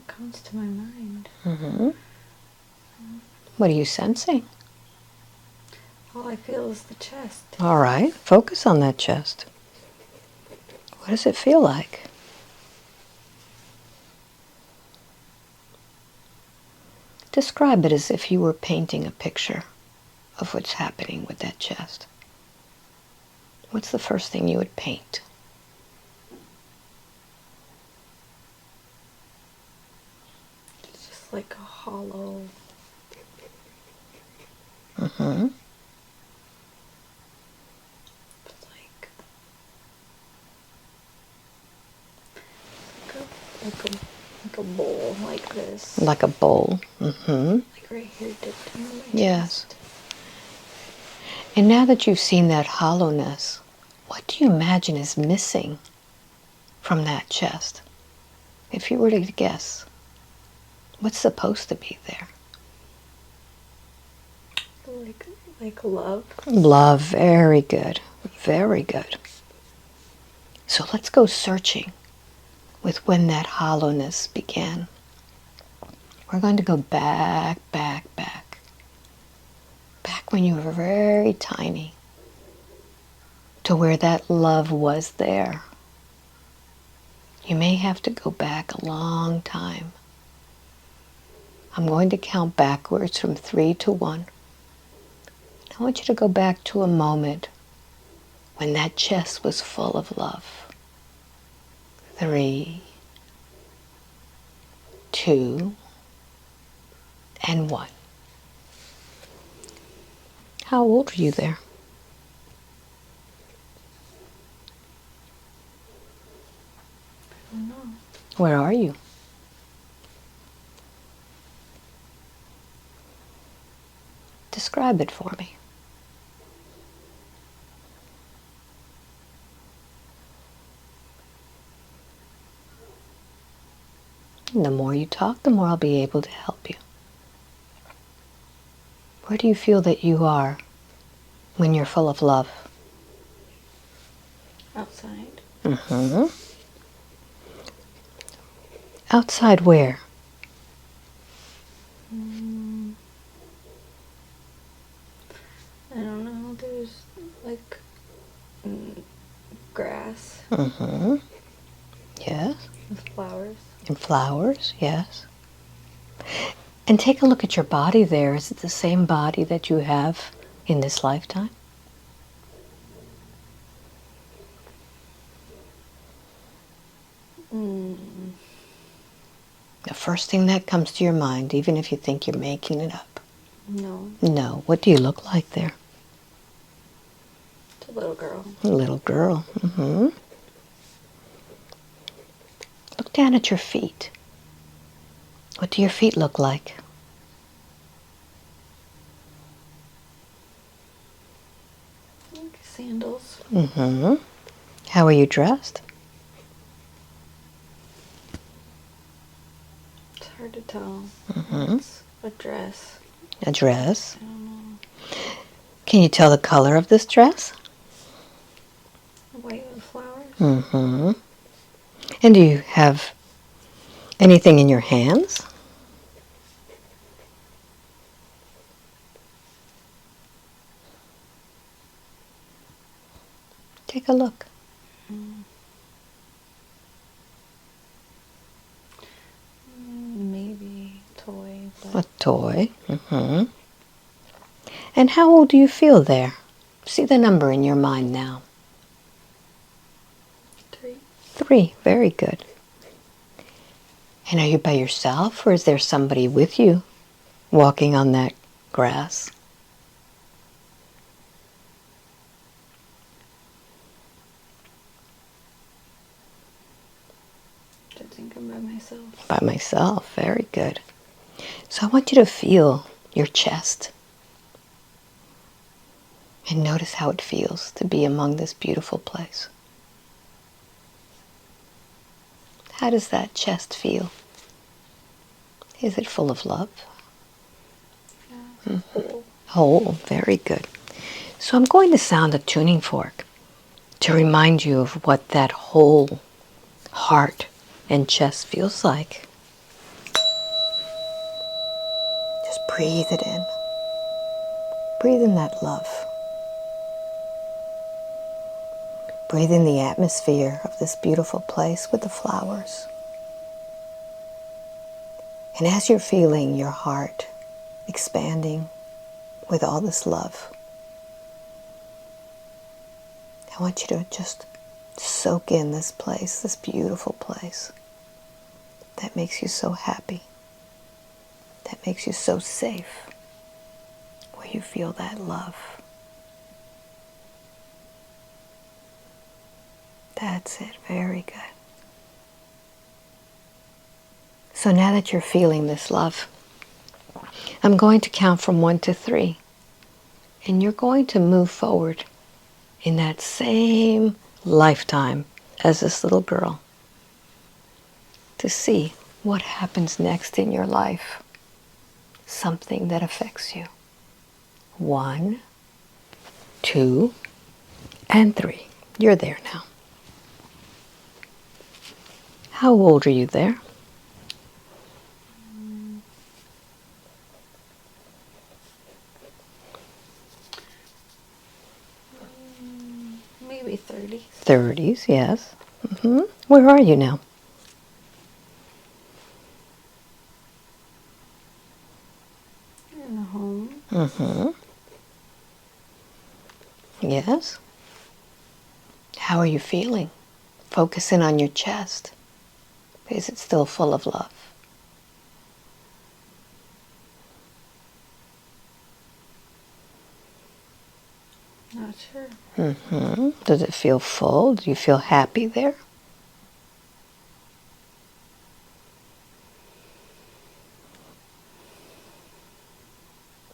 comes to my mind? What are you sensing? All I feel is the chest. All right, focus on that chest. What does it feel like? Describe it as if you were painting a picture of what's happening with that chest. What's the first thing you would paint? It's just like a hollow. Like a bowl, like this. Like a bowl. Like right here, dipped into my Yes. chest. And now that you've seen that hollowness, what do you imagine is missing from that chest? If you were to guess, what's supposed to be there? Like love. Love, very good. Very good. So let's go searching with when that hollowness began. We're going to go back, back, back. Back when you were very tiny, to where that love was there. You may have to go back a long time. I'm going to count backwards from 3 to 1. I want you to go back to a moment when that chest was full of love. 3, 2, and 1. How old were you there? I don't know. Where are you? Describe it for me. And the more you talk, the more I'll be able to help you. Where do you feel that you are when you're full of love? Outside. Outside where? I don't know. There's like grass. Yes. With flowers. And flowers, yes. And take a look at your body there. Is it the same body that you have in this lifetime? The first thing that comes to your mind, even if you think you're making it up. No. No. What do you look like there? It's a little girl. A little girl. Look down at your feet. What do your feet look like? Like sandals. How are you dressed? It's hard to tell. It's a dress. A dress. I don't know. Can you tell the color of this dress? White with flowers. And do you have anything in your hands? Take a look. Maybe toy. A toy. And how old do you feel there? See the number in your mind now. 3. 3. Very good. And are you by yourself, or is there somebody with you walking on that grass? I think I'm by myself. By myself. Very good. So I want you to feel your chest. And notice how it feels to be among this beautiful place. How does that chest feel? Is it full of love? Yeah. Whole. Whole. Very good. So I'm going to sound a tuning fork to remind you of what that whole heart and chest feels like. breathe it in. Breathe in that love. Breathe in the atmosphere of this beautiful place with the flowers. And as you're feeling your heart expanding with all this love, I want you to just soak in this place, this beautiful place that makes you so happy, that makes you so safe, where you feel that love. That's it. Very good. So now that you're feeling this love, I'm going to count from 1 to 3. And you're going to move forward in that same lifetime as this little girl to see what happens next in your life. Something that affects you. 1, 2, and 3. You're there now. How old are you there? Maybe 30s. 30s, yes. Where are you now? In a home. Yes. How are you feeling? Focus in on your chest. Is it still full of love? Not sure. Does it feel full? Do you feel happy there?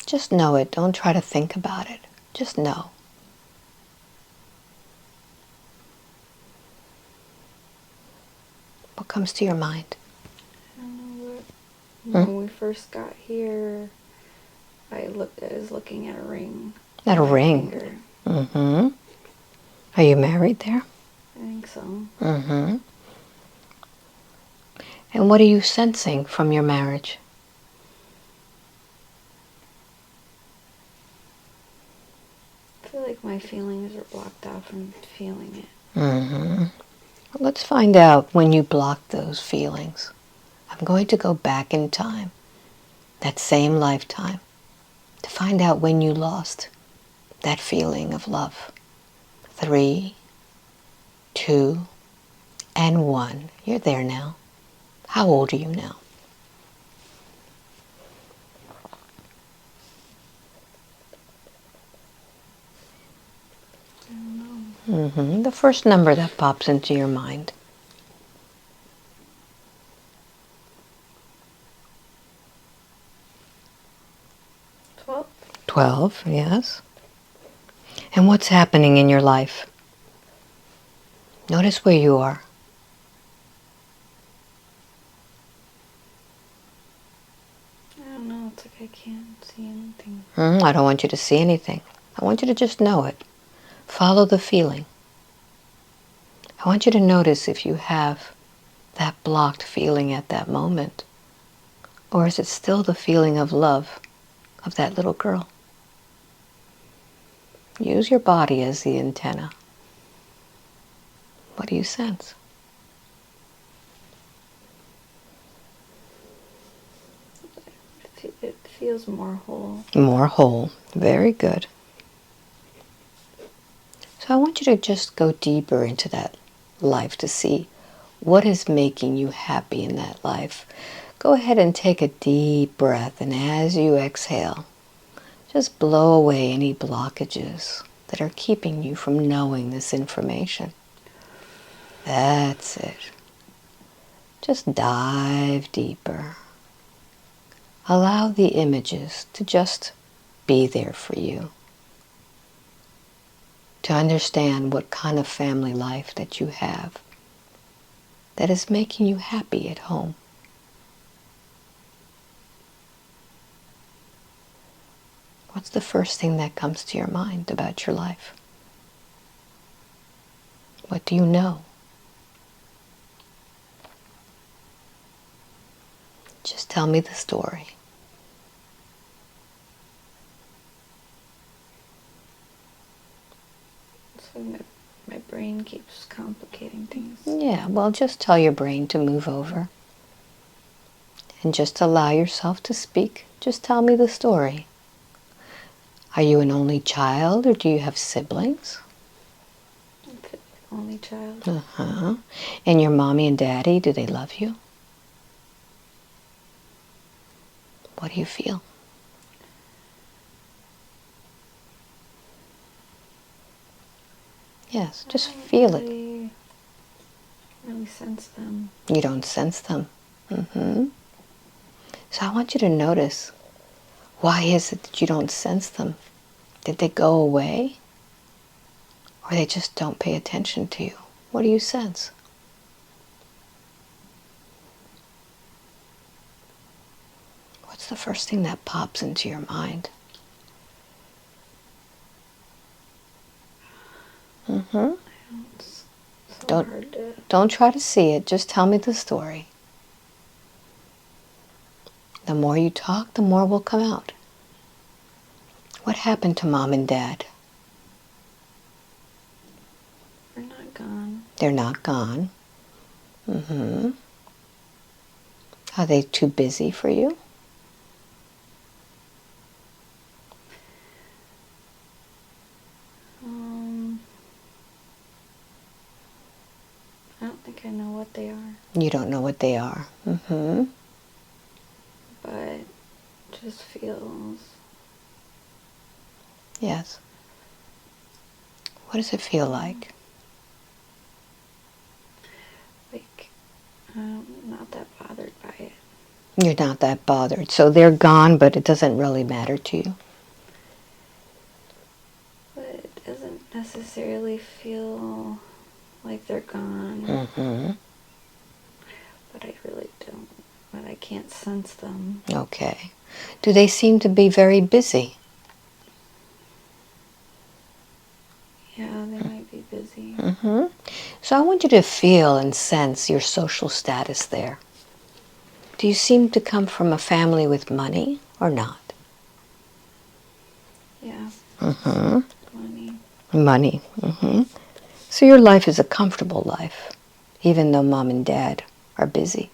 Just know it. Don't try to think about it. Just know. What comes to your mind? I don't know what. When we first got here, I was looking at a ring. At a on my ring. finger. Are you married there? I think so. And what are you sensing from your marriage? I feel like my feelings are blocked out from feeling it. Let's find out when you blocked those feelings. I'm going to go back in time, that same lifetime, to find out when you lost that feeling of love. 3, 2, and 1. You're there now. How old are you now? I don't know. The first number that pops into your mind. 12. 12, yes. And what's happening in your life? Notice where you are. I don't know. It's like I can't see anything. I don't want you to see anything. I want you to just know it. Follow the feeling. I want you to notice if you have that blocked feeling at that moment. Or is it still the feeling of love of that little girl? Use your body as the antenna. What do you sense? It feels more whole. More whole. Very good. So I want you to just go deeper into that life to see what is making you happy in that life. Go ahead and take a deep breath, and as you exhale, just blow away any blockages that are keeping you from knowing this information. That's it. Just dive deeper. Allow the images to just be there for you. To understand what kind of family life that you have that is making you happy at home. What's the first thing that comes to your mind about your life? What do you know? Just tell me the story. So my brain keeps complicating things. Yeah, well, just tell your brain to move over. And just allow yourself to speak. Just tell me the story. Are you an only child, or do you have siblings? I'm the only child. Uh-huh. And your mommy and daddy, do they love you? What do you feel? Yes, just feel it. I really sense them. You don't sense them. So I want you to notice, why is it that you don't sense them? Did they go away? Or they just don't pay attention to you? What do you sense? What's the first thing that pops into your mind? It's so hard to... Don't try to see it. Just tell me the story. The more you talk, the more will come out. What happened to mom and dad? They're not gone. They're not gone. Are they too busy for you? I don't think I know what they are. You don't know what they are. But it just feels... Yes. What does it feel like? like, I'm not that bothered by it. You're not that bothered. So they're gone, but it doesn't really matter to you. But it doesn't necessarily feel like they're gone. But I really don't. But I can't sense them. Okay. Do they seem to be very busy? Yeah, they might be busy. So I want you to feel and sense your social status there. Do you seem to come from a family with money or not? Yeah. Money. Money. So your life is a comfortable life, even though mom and dad are busy.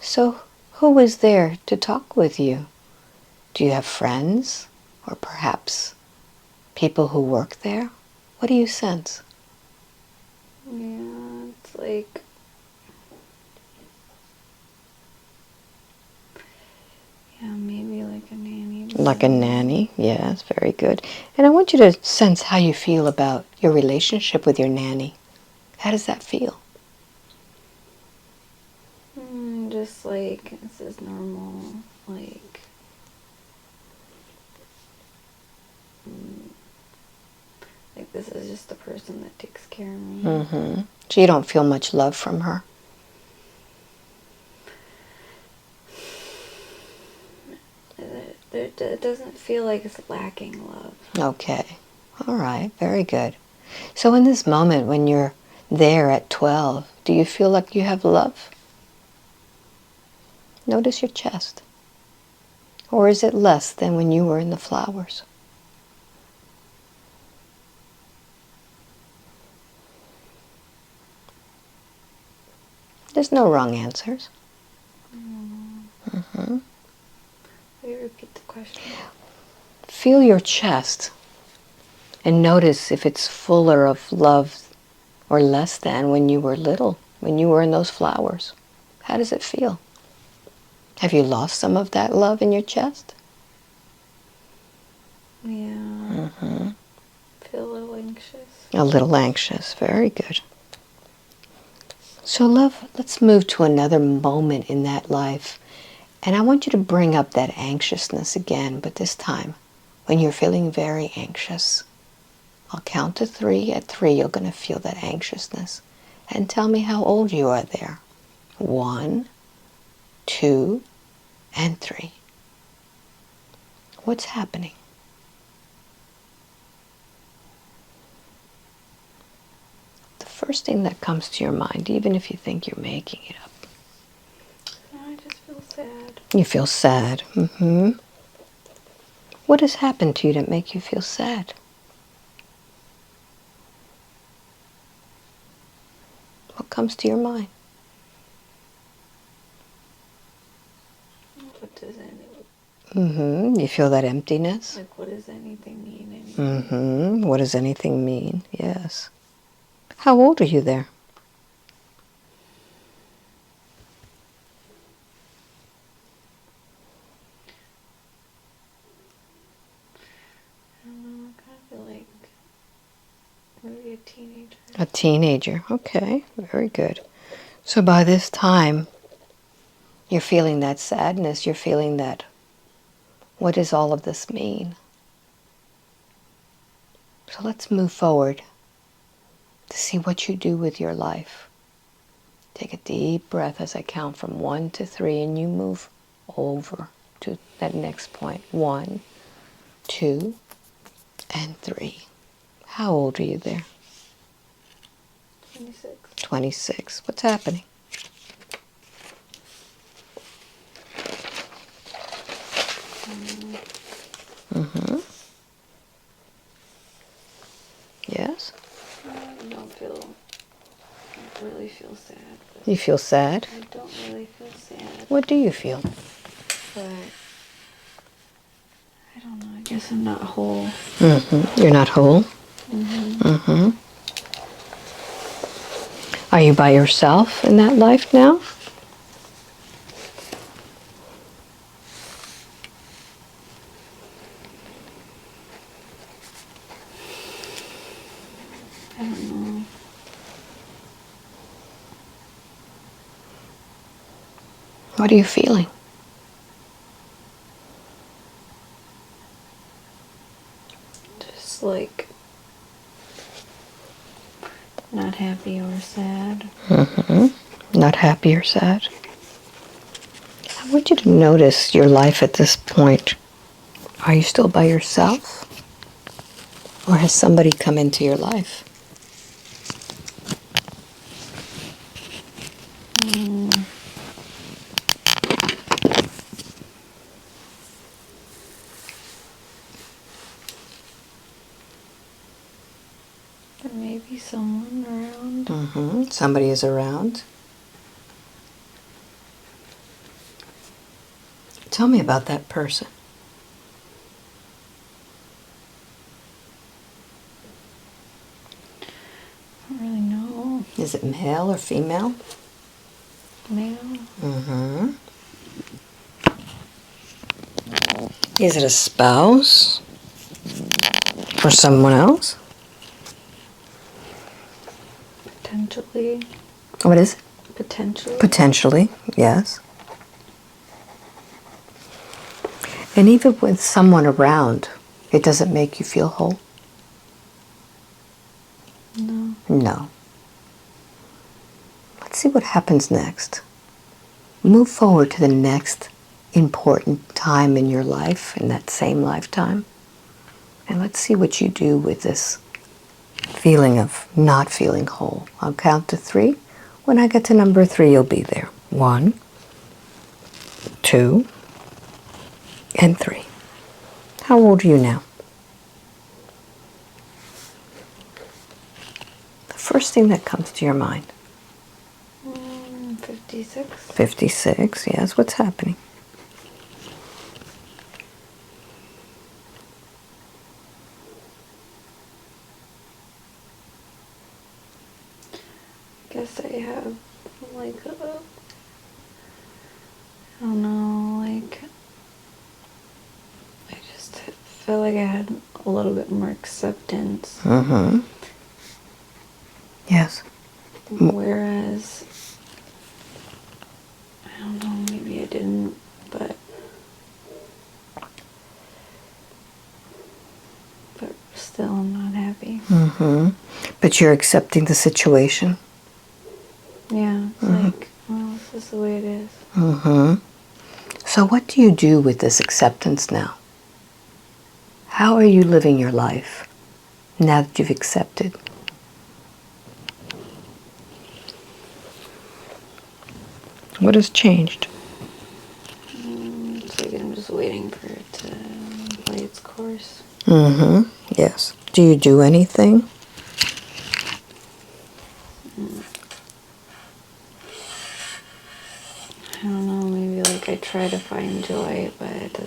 So who is there to talk with you? Do you have friends, or perhaps people who work there? What do you sense? Yeah, it's like... Yeah, maybe like a nanny. Like a nanny, yes, very good. And I want you to sense how you feel about your relationship with your nanny. How does that feel? Just like, this is normal, like... Like, this is just the person that takes care of me. So you don't feel much love from her? It doesn't feel like it's lacking love. Okay. All right. Very good. So in this moment when you're there at 12, do you feel like you have love? Notice your chest. Or is it less than when you were in the flowers? There's no wrong answers. Will you repeat the question? Feel your chest and notice if it's fuller of love or less than when you were little, when you were in those flowers. How does it feel? Have you lost some of that love in your chest? Yeah. Feel a little anxious. A little anxious. Very good. So love, let's move to another moment in that life. And I want you to bring up that anxiousness again, but this time when you're feeling very anxious. I'll count to 3. At 3, you're going to feel that anxiousness. And tell me how old you are there. 1, 2, and 3. What's happening? The first thing that comes to your mind, even if you think you're making it up. I just feel sad. You feel sad. What has happened to you that make you feel sad? What comes to your mind? What does any... You feel that emptiness? Like, what does anything mean anyway? What does anything mean? Yes. How old are you there? I don't know, I kind of feel like maybe a teenager. A teenager. Okay, very good. So by this time, you're feeling that sadness. You're feeling that, what does all of this mean? So let's move forward to see what you do with your life. Take a deep breath as I count from 1 to 3, and you move over to that next point. 1, 2, and 3. How old are you there? 26. 26. What's happening? Yes? I don't really feel sad. You feel sad? I don't really feel sad. What do you feel? But I don't know, I guess I'm not whole. You're not whole? Are you by yourself in that life now? I don't know. What are you feeling? Just like not happy or sad. Not happy or sad? I want you to notice your life at this point. Are you still by yourself? Or has somebody come into your life? There may be someone around. Somebody is around. Tell me about that person. I don't really know. Is it male or female? Male. Is it a spouse? Or someone else? Potentially. What is it? Potentially. Potentially, yes. And even with someone around, it doesn't make you feel whole? No. No. Let's see what happens next. Move forward to the next important time in your life, in that same lifetime. And let's see what you do with this feeling of not feeling whole. I'll count to 3. When I get to number 3, you'll be there. 1, 2, and 3. How old are you now? The first thing that comes to your mind. 56. 56, yes. What's happening? I guess I have like I don't know, like I just felt like I had a little bit more acceptance. Yes. Whereas I don't know, maybe I didn't, but still I'm not happy. But you're accepting the situation? Yeah, it's like, well, this is the way it is. So what do you do with this acceptance now? How are you living your life now that you've accepted? What has changed? It's like I'm just waiting for it to play its course. Yes. Do you do anything? try to find joy, but it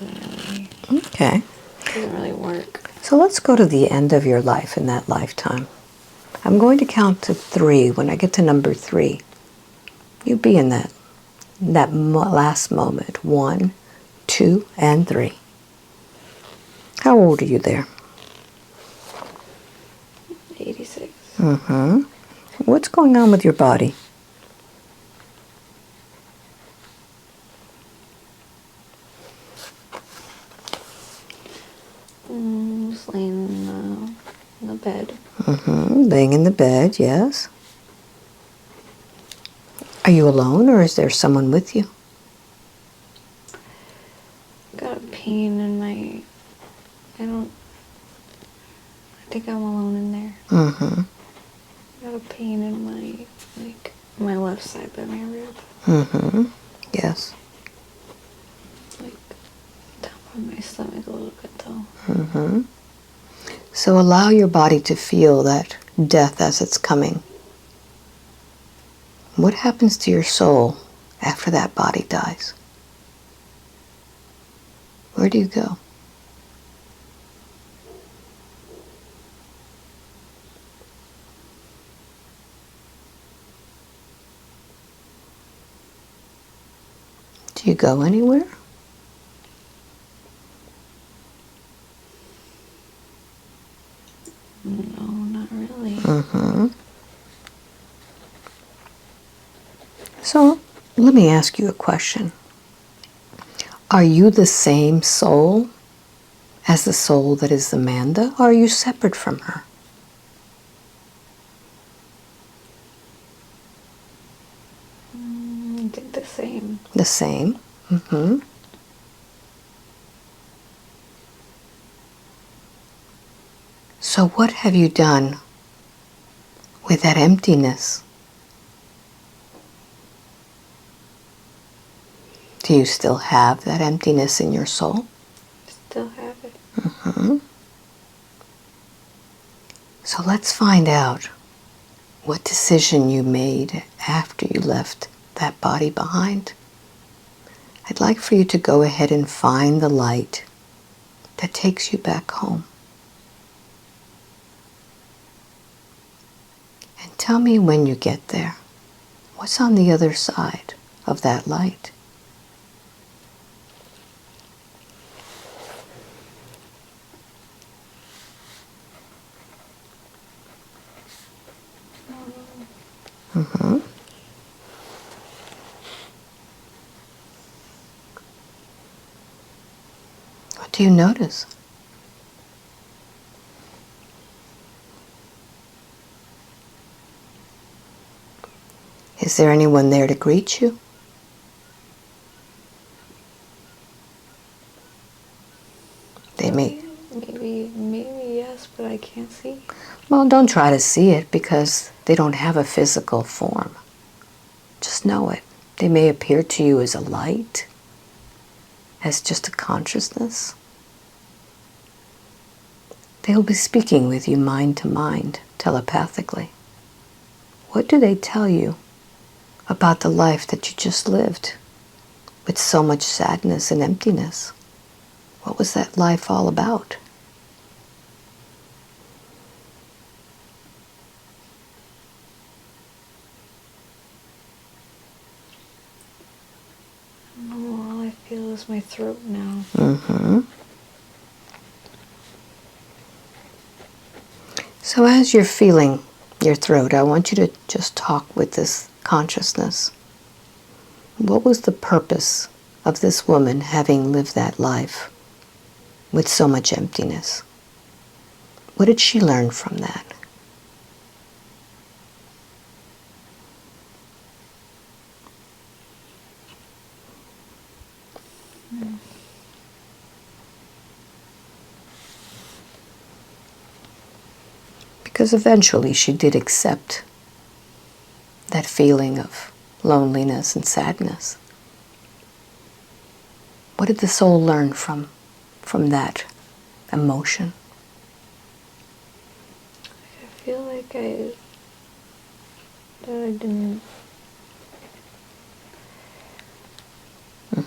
Okay. doesn't really work. So let's go to the end of your life in that lifetime. I'm going to count to 3. When I get to number 3, you be in that last moment. 1, 2, and 3. How old are you there? 86. Mm-hmm. What's going on with your body? Just laying in the bed. Mm-hmm. Laying in the bed, yes. Are you alone or is there someone with you? Got a pain in my... I think I'm alone in there. Mm-hmm. Got a pain in my left side by my rib. Mm-hmm. Yes. Like, down by my stomach a little bit, though. Mm-hmm. So allow your body to feel that death as it's coming. What happens to your soul after that body dies? Where do you go? Do you go anywhere? No, not really. Mm-hmm. So let me ask you a question. Are you the same soul as the soul that is Amanda, or are you separate from her? I think the same. The same. Mm-hmm. So what have you done with that emptiness? Do you still have that emptiness in your soul? Still have it. Mm-hmm. So let's find out what decision you made after you left that body behind. I'd like for you to go ahead and find the light that takes you back home. And tell me when you get there, what's on the other side of that light? Mm-hmm. What do you notice? Is there anyone there to greet you? They may. Maybe yes, but I can't see. Well, don't try to see it because they don't have a physical form. Just know it. They may appear to you as a light, as just a consciousness. They'll be speaking with you mind to mind, telepathically. What do they tell you about the life that you just lived with so much sadness and emptiness? What was that life all about? Oh, all I feel is my throat now. Mm-hmm. So as you're feeling your throat, I want you to just talk with this consciousness. What was the purpose of this woman having lived that life with so much emptiness? What did she learn from that? Because eventually she did accept that feeling of loneliness and sadness. What did the soul learn from that emotion? I feel like that I didn't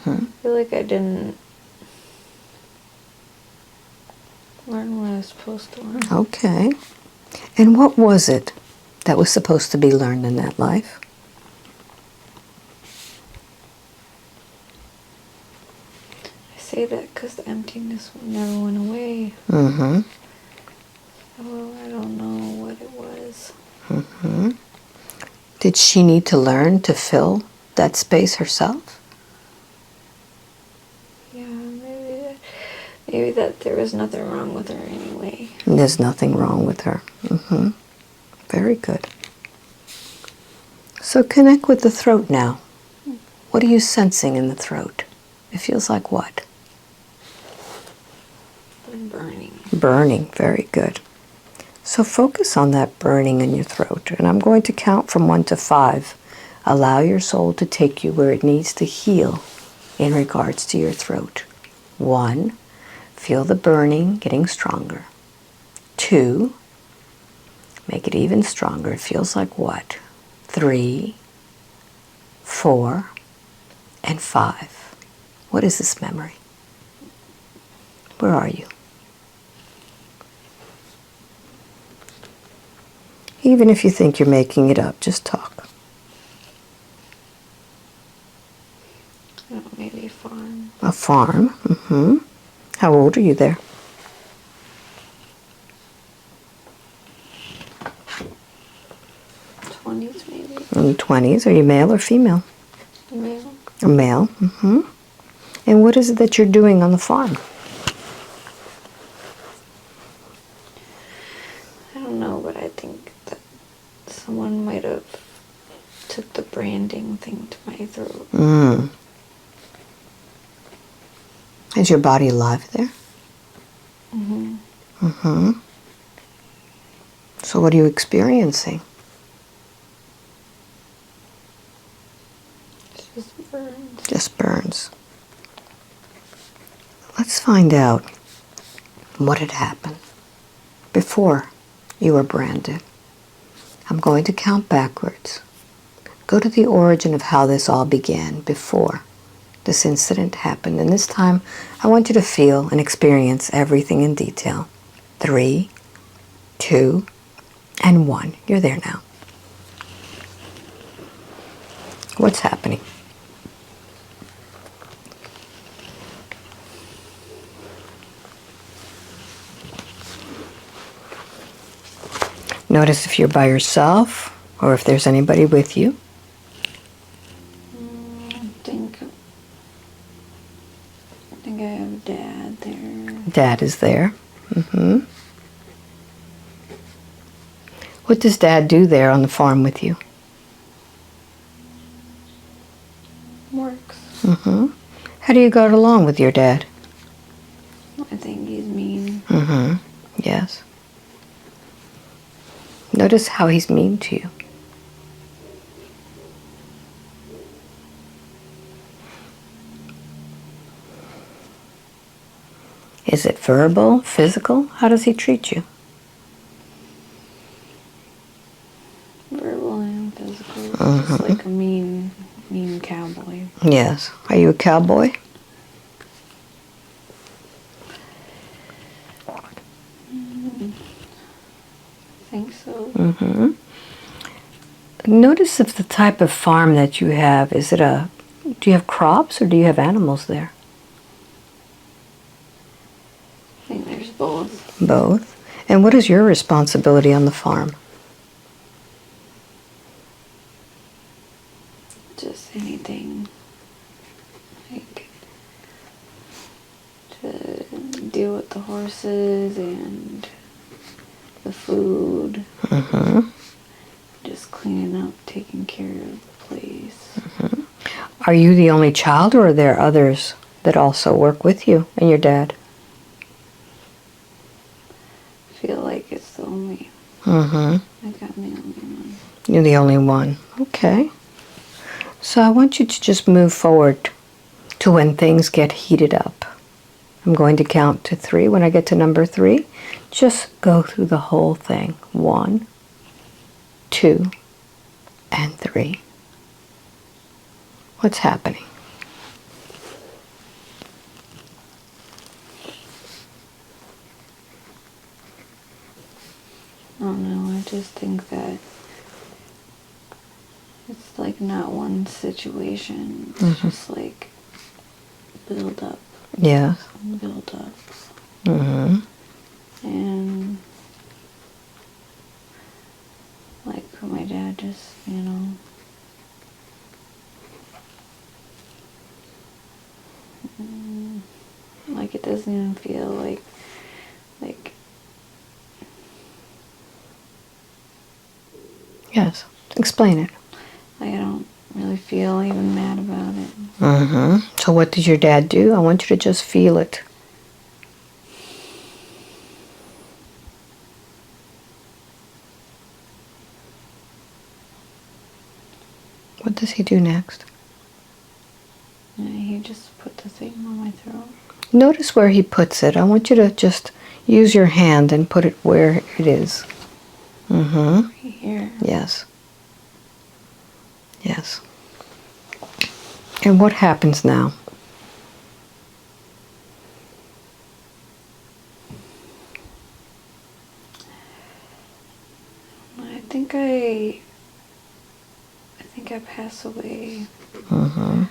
I feel like I didn't learn what I was supposed to learn. Okay. And what was it that was supposed to be learned in that life? I say that because the emptiness never went away. Mm-hmm. So I don't know what it was. Mm-hmm. Did she need to learn to fill that space herself? Yeah, maybe that there was nothing wrong with her anyway. And there's nothing wrong with her. Mm-hmm. Very good. So connect with the throat now. What are you sensing in the throat? It feels like what? Burning. Burning. Very good. So focus on that burning in your throat. And I'm going to count from 1 to 5. Allow your soul to take you where it needs to heal in regards to your throat. 1, feel the burning getting stronger. 2, make it even stronger. It feels like what? 3, 4, and 5. What is this memory? Where are you? Even if you think you're making it up, just talk. I don't know, maybe a farm. A farm. Mm-hmm. How old are you there? 20s maybe. In the 20s. Are you male or female? Male. A male. Mm-hmm. And what is it that you're doing on the farm? I don't know, but I think that someone might have took the branding thing to my throat. Mm. Is your body alive there? Mm-hmm. Mm-hmm. So what are you experiencing? It just burns. Just burns. Let's find out what had happened before you were branded. I'm going to count backwards. Go to the origin of how this all began before this incident happened. And this time, I want you to feel and experience everything in detail. 3, 2, and 1. You're there now. What's happening? Notice if you're by yourself or if there's anybody with you. I think I have Dad there. Dad is there. Mm-hmm. What does Dad do there on the farm with you? Works. Mm-hmm. How do you get along with your dad? I think he's mean. Mm-hmm. Yes. Notice how he's mean to you. Is it verbal, physical? How does he treat you? Verbal and physical. Mm-hmm. Just like a mean cowboy. Yes. Are you a cowboy? I think so. Mm-hmm. Notice if the type of farm that you have, do you have crops or do you have animals there? I think there's both. Both. And what is your responsibility on the farm? Just anything. Like to deal with the horses and the food. Mm-hmm. Just cleaning up, taking care of the place. Mm-hmm. Are you the only child or are there others that also work with you and your dad? I feel like it's the only. Mm-hmm. I got the only one. You're the only one. Okay. So I want you to just move forward to when things get heated up. I'm going to count to 3. When I get to number 3, just go through the whole thing. 1, 2, and 3. What's happening? don't know, I just think that it's like not one situation. It's just like build up. Yeah. Build up. Mm-hmm. And like for my dad, just, like it doesn't even feel like Yes. Explain it. I don't really feel even mad about it. Mm-hmm. So what did your dad do? I want you to just feel it. What does he do next? Yeah, he just put the thing on my throat. Notice where he puts it. I want you to just use your hand and put it where it is. Mm-hmm. Right here. Yes. Yes. And what happens now? I think I pass away. Mm-hmm.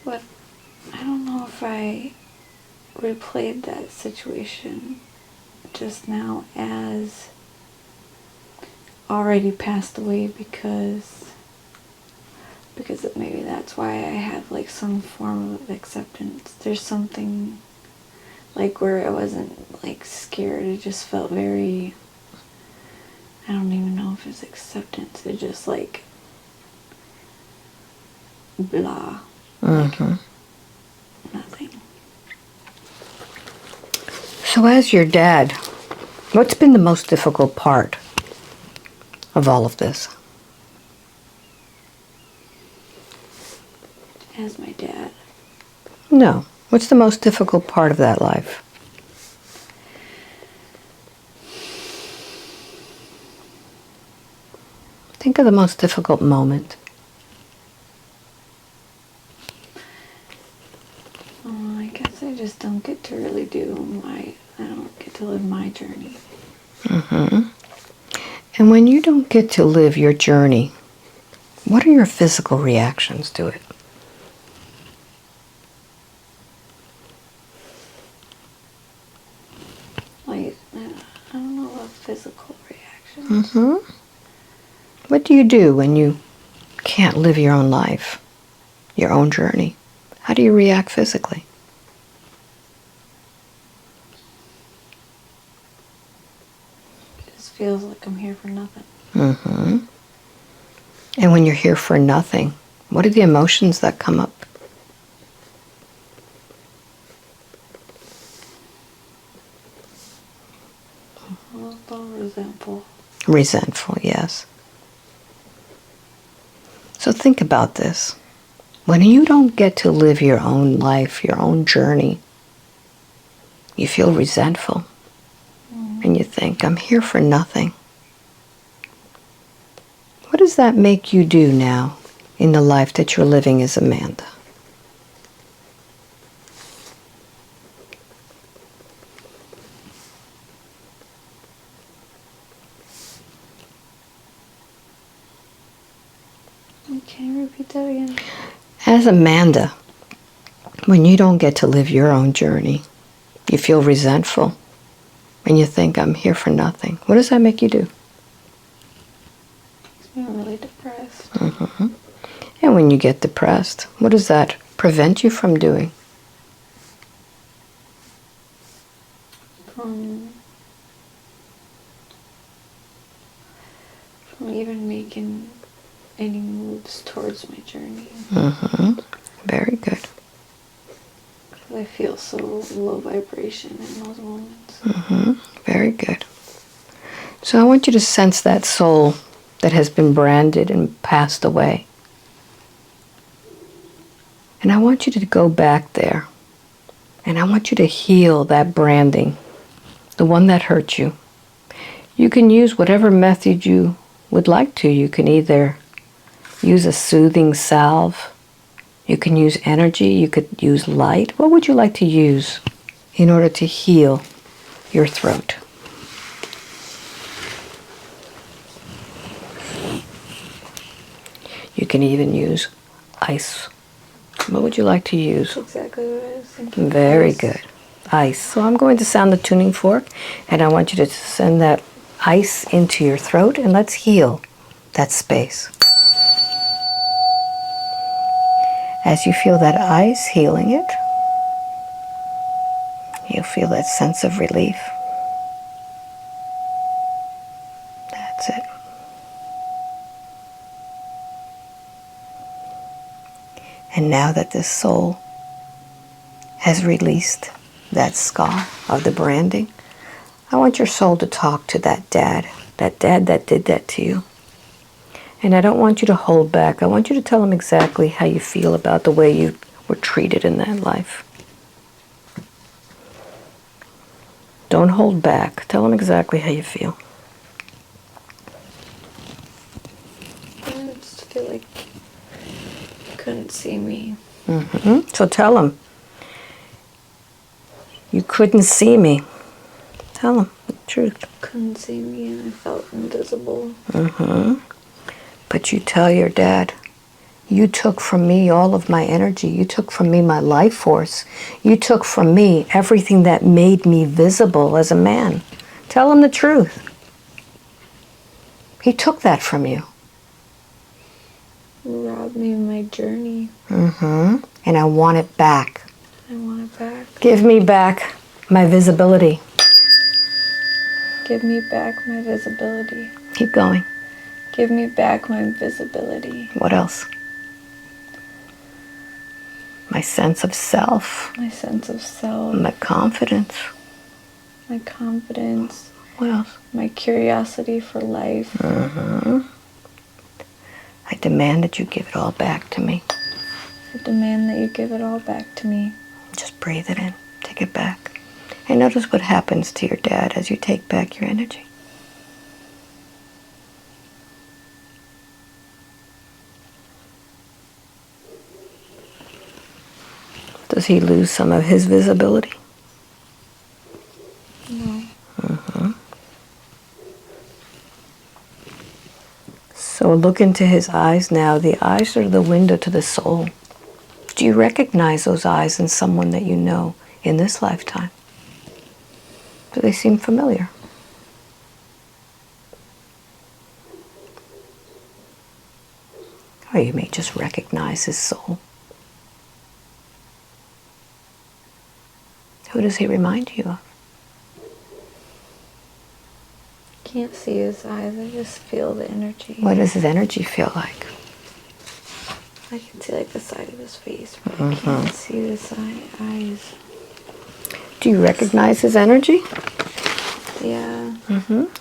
But I don't know if I replayed that situation just now as already passed away because maybe that's why I have like some form of acceptance. There's something like where I wasn't like scared. It just felt very, I don't even know if it's acceptance. It just like blah. Mm-hmm. Like nothing. So as your dad, what's been the most difficult part of all of this? As my dad. No. What's the most difficult part of that life? Think of the most difficult moment. I guess I just don't get to really I don't get to live my journey. Mm-hmm. And when you don't get to live your journey, what are your physical reactions to it? Like, I don't know about physical reactions. Mm-hmm. What do you do when you can't live your own life, your own journey? How do you react physically? It just feels like I'm here for nothing. Mm-hmm. And when you're here for nothing, what are the emotions that come up? A little resentful. Resentful, yes. So think about this. When you don't get to live your own life, your own journey, you feel resentful. Mm-hmm. And you think, I'm here for nothing. What does that make you do now in the life that you're living as Amanda? Can you repeat that again? As Amanda, when you don't get to live your own journey, you feel resentful and you think, I'm here for nothing. What does that make you do? Makes me really depressed. Mm-hmm. And when you get depressed, what does that prevent you from doing? From even making any moves towards my journey. Mm-hmm. Very good. Because I feel so low vibration in those moments. Mm-hmm. Very good. So I want you to sense that soul that has been branded and passed away. And I want you to go back there. And I want you to heal that branding, the one that hurt you. You can use whatever method you would like to. You can either use a soothing salve. You can use energy. You could use light. What would you like to use in order to heal your throat? can even use ice. What would you like to use? That's exactly what I was thinking. Very Ice. good. Ice. So I'm going to sound the tuning fork, and I want you to send that ice into your throat, and let's heal that space. As you feel that ice healing it, you'll feel that sense of relief. That's it. And now that this soul has released that scar of the branding, I want your soul to talk to that dad that did that to you. And I don't want you to hold back. I want you to tell him exactly how you feel about the way you were treated in that life. Don't hold back. Tell him exactly how you feel. I just feel like you couldn't see me. So tell him. You couldn't see me. Tell him the truth. Couldn't see me and I felt invisible. But you tell your dad, you took from me all of my energy. You took from me my life force. You took from me everything that made me visible as a man. Tell him the truth. He took that from you. Robbed me of my journey. And I want it back. I want it back. Give me back my visibility. Give me back my visibility. Keep going. Give me back my visibility. What else? My sense of self. My sense of self. My confidence. My confidence. What else? My curiosity for life. I demand that you give it all back to me. I demand that you give it all back to me. Just breathe it in. Take it back. And notice what happens to your dad as you take back your energy. Does he lose some of his visibility? No. So look into his eyes now. The eyes are the window to the soul. Do you recognize those eyes in someone that you know in this lifetime? Do they seem familiar? Or you may just recognize his soul. Who does he remind you of? Can't see his eyes. I just feel the energy. What does his energy feel like? I can see like the side of his face, but I can't see the eyes. Do you recognize his energy? Yeah.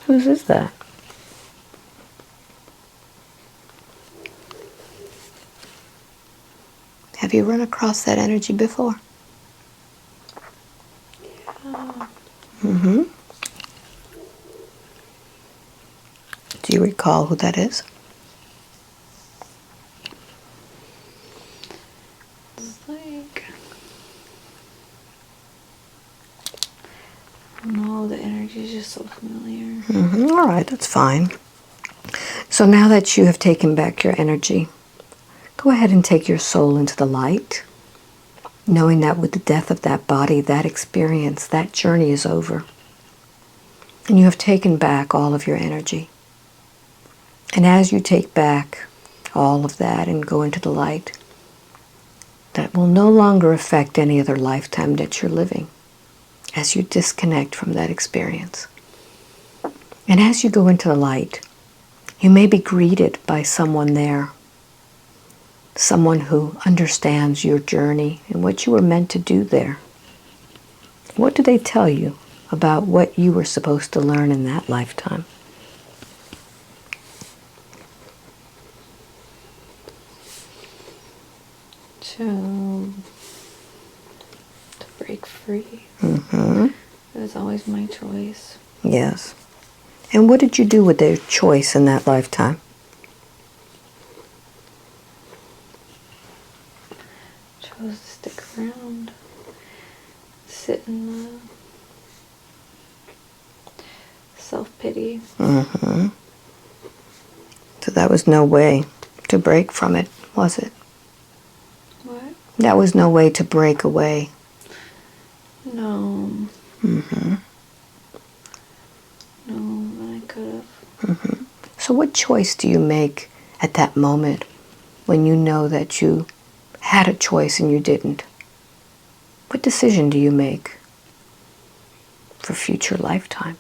Whose is that? Have you run across that energy before? Yeah. Do you recall who that is? It's like... No, the energy is just so familiar. All right, that's fine. So now that you have taken back your energy, go ahead and take your soul into the light, knowing that with the death of that body, that experience, that journey is over. And you have taken back all of your energy. And as you take back all of that and go into the light, that will no longer affect any other lifetime that you're living as you disconnect from that experience. And as you go into the light, you may be greeted by someone there, someone who understands your journey and what you were meant to do there. What do they tell you about what you were supposed to learn in that lifetime? To break free. It was always my choice. Yes. And what did you do with their choice in that lifetime? Chose to stick around. Sit in the self-pity. So that was no way to break from it, was it? What? That was no way to break away. No. Mm-hmm. No, but I could have. Mm-hmm. So what choice do you make at that moment when you know that you had a choice and you didn't? What decision do you make for future lifetimes?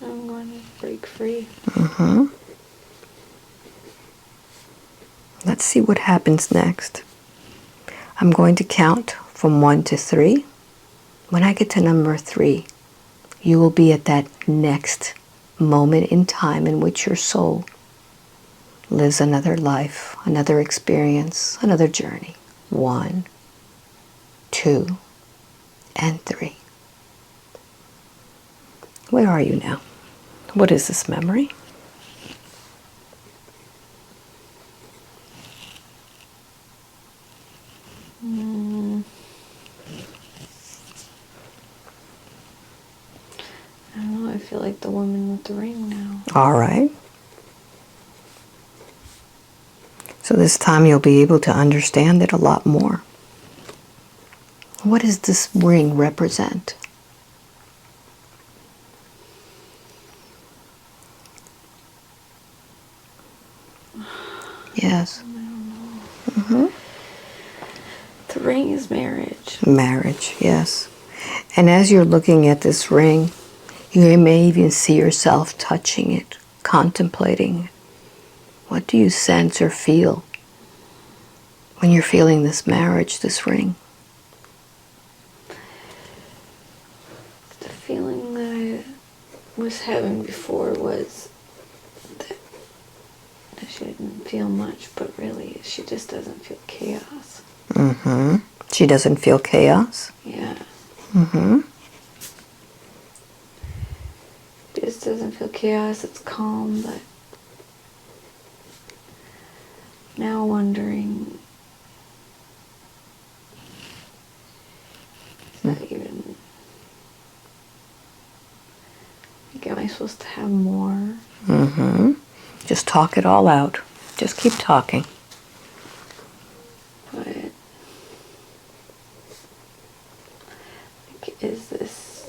I'm going to break free. Mm-hmm. Let's see what happens next. I'm going to count from 1 to 3. When I get to number 3, you will be at that next moment in time in which your soul lives another life, another experience, another journey. 1, 2, and 3. Where are you now? What is this memory? I don't know, I feel like the woman with the ring now. All right. So this time you'll be able to understand it a lot more. What does this ring represent? Yes. I don't know. Mm-hmm. The ring is marriage. Marriage, yes. And as you're looking at this ring, you may even see yourself touching it, contemplating it. What do you sense or feel when you're feeling this marriage, this ring? The feeling that I was having before was that she didn't feel much, but really she just doesn't feel chaos. Mm-hmm. She doesn't feel chaos? Yeah. Mm-hmm. She just doesn't feel chaos. It's calm, but now wondering, is that even, like, am I supposed to have more? Mm-hmm. Just talk it all out. Just keep talking. But, like, is this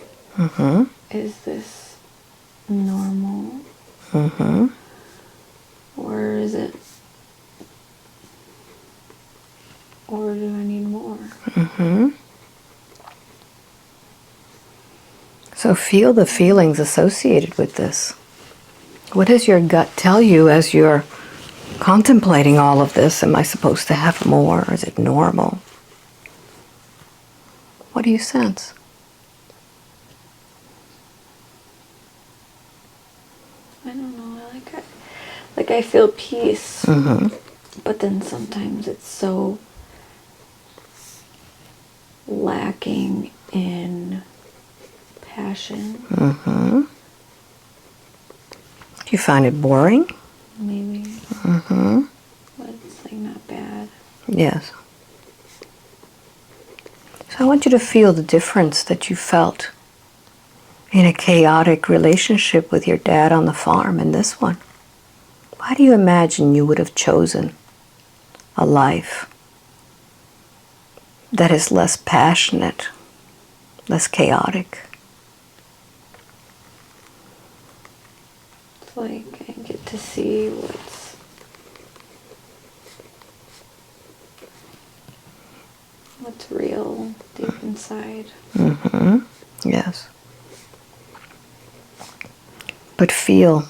normal? Mm-hmm. Or is it, or do I need more? Mm-hmm. So feel the feelings associated with this. What does your gut tell you as you're contemplating all of this? Am I supposed to have more? Is it normal? What do you sense? I don't know. I feel peace. Mm-hmm. But then sometimes it's so lacking in passion. Mm-hmm. Do you find it boring? Maybe. Mm-hmm. But it's like not bad. Yes. So I want you to feel the difference that you felt in a chaotic relationship with your dad on the farm and this one. Why do you imagine you would have chosen a life that is less passionate, less chaotic? It's like I get to see what's real deep inside. Mm-hmm. Yes. But feel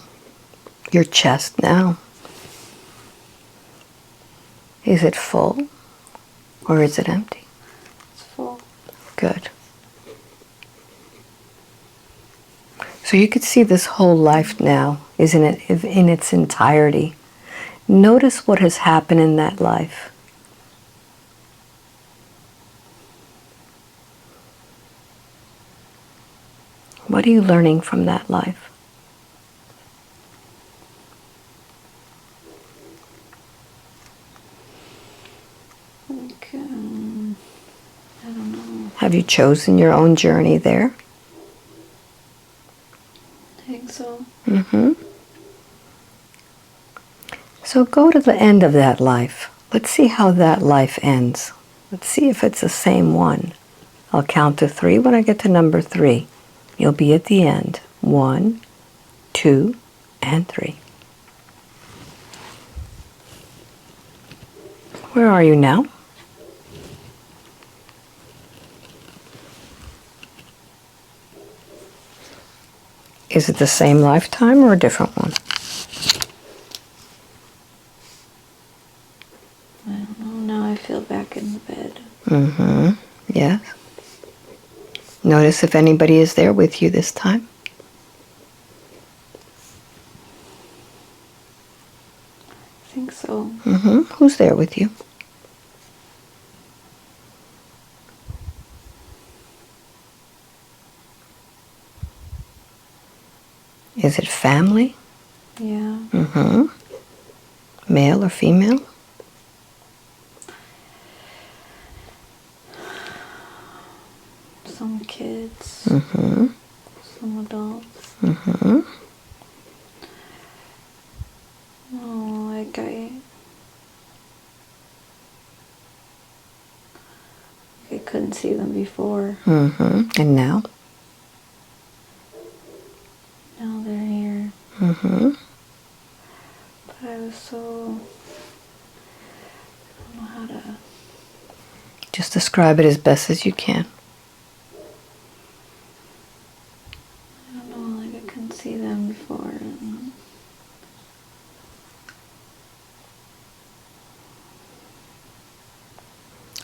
your chest now. Is it full or is it empty? It's full. Good. So you could see this whole life now, isn't it, in its entirety. Notice what has happened in that life. What are you learning from that life? Like, I don't know. Have you chosen your own journey there? I think so. Mm-hmm. So go to the end of that life. Let's see how that life ends. Let's see if it's the same one. I'll count to 3. When I get to number 3, you'll be at the end. 1, 2, and 3. Where are you now? Is it the same lifetime or a different one? I don't know. Now I feel back in the bed. Mm-hmm. Yes. Notice if anybody is there with you this time. I think so. Mm-hmm. Who's there with you? Is it family? Yeah. Mm-hmm. Male or female? Some kids. Mm-hmm. Some adults. Mm-hmm. Oh, like I couldn't see them before. Mm-hmm. And now? Now they're here. Mm-hmm. But I was so... I don't know how to... Just describe it as best as you can. I don't know, like I couldn't see them before. And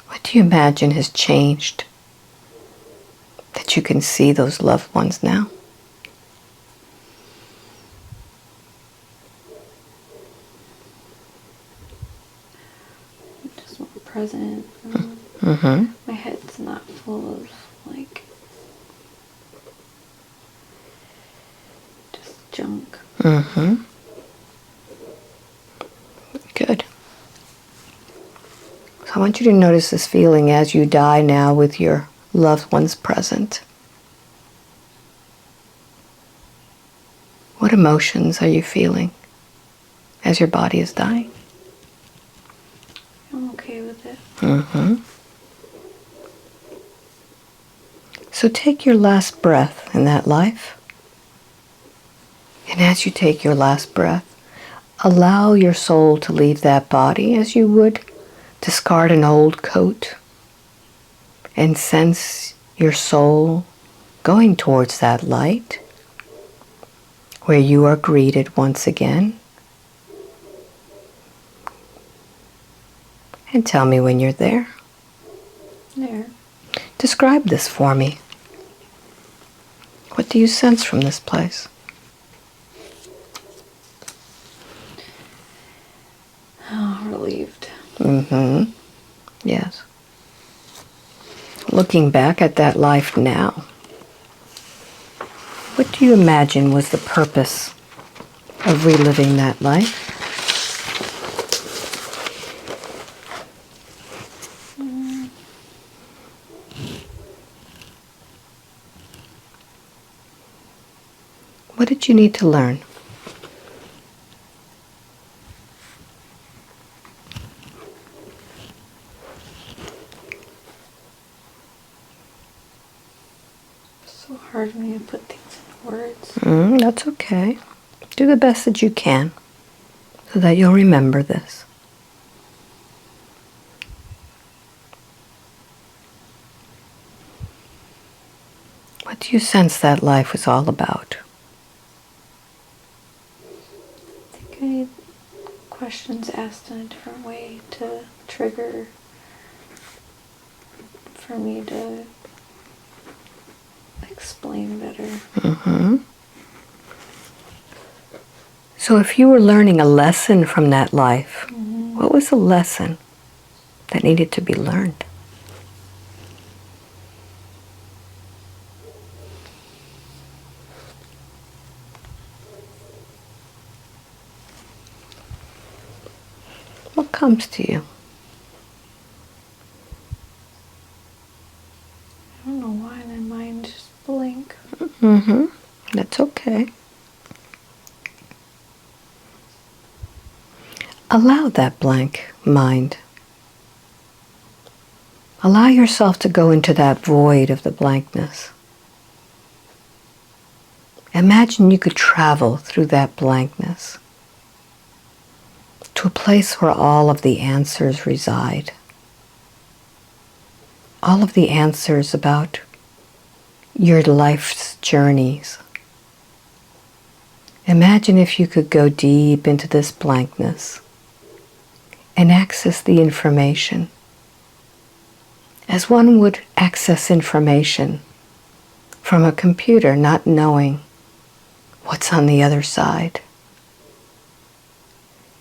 What do you imagine has changed that you can see those loved ones now? just more present. Mm-hmm. My head's not full of, like, just junk. Mm-hmm. Good. So I want you to notice this feeling as you die now with your loved ones present. What emotions are you feeling as your body is dying? I'm okay with it. Mm-hmm. So take your last breath in that life. And as you take your last breath, allow your soul to leave that body as you would discard an old coat, and sense your soul going towards that light where you are greeted once again. And tell me when you're there. There. Describe this for me. What do you sense from this place? Oh, relieved. Mm-hmm. Yes. Looking back at that life now, what do you imagine was the purpose of reliving that life? What did you need to learn? So hard for me to put things in words. That's okay. Do the best that you can so that you'll remember this. What do you sense that life was all about? I think I need questions asked in a different way to trigger for me to explain better. Mm-hmm. So if you were learning a lesson from that life, what was the lesson that needed to be learned? What comes to you? I don't know why my mind just blank. Mm-hmm. That's okay. allow that blank mind. Allow yourself to go into that void of the blankness. Imagine you could travel through that blankness to a place where all of the answers reside. All of the answers about your life's journeys. Imagine if you could go deep into this blankness and access the information as one would access information from a computer, not knowing what's on the other side.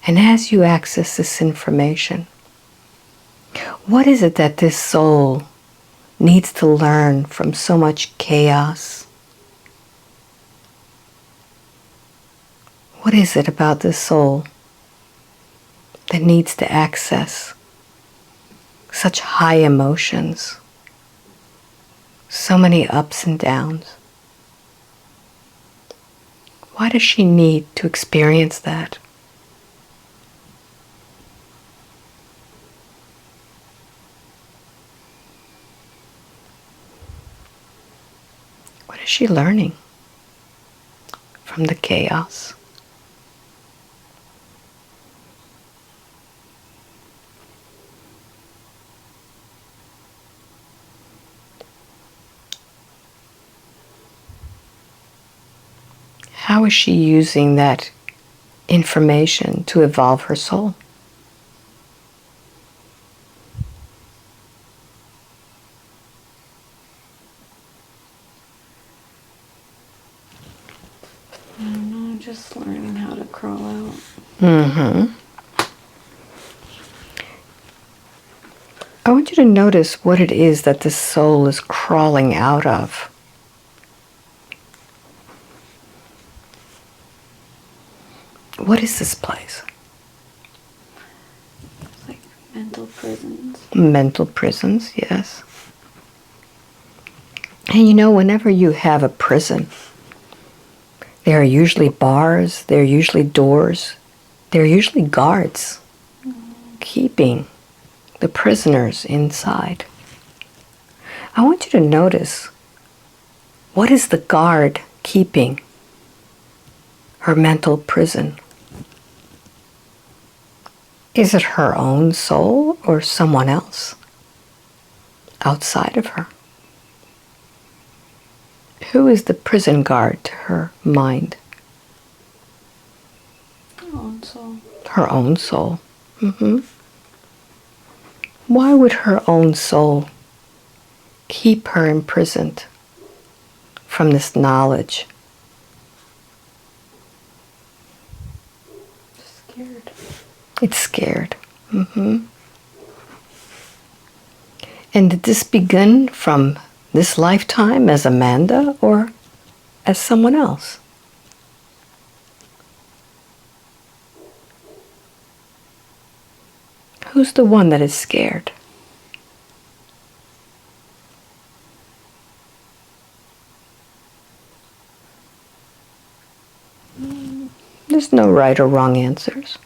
And as you access this information, what is it that this soul needs to learn from so much chaos? What is it about this soul that needs to access such high emotions, so many ups and downs? Why does she need to experience that? What is she learning from the chaos? How is she using that information to evolve her soul? I don't know, just learning how to crawl out. Mm-hmm. I want you to notice what it is that the soul is crawling out of. What is this place? It's like mental prisons. Mental prisons, yes. And you know, whenever you have a prison, there are usually bars, there are usually doors, there are usually guards keeping the prisoners inside. I want you to notice, what is the guard keeping her mental prison? Is it her own soul or someone else outside of her? Who is the prison guard to her mind? Her own soul. Her own soul. Mm-hmm. Why would her own soul keep her imprisoned from this knowledge? Scared. It's scared. Mm-hmm. And did this begin from this lifetime as Amanda or as someone else? Who's the one that is scared? There's no right or wrong answers.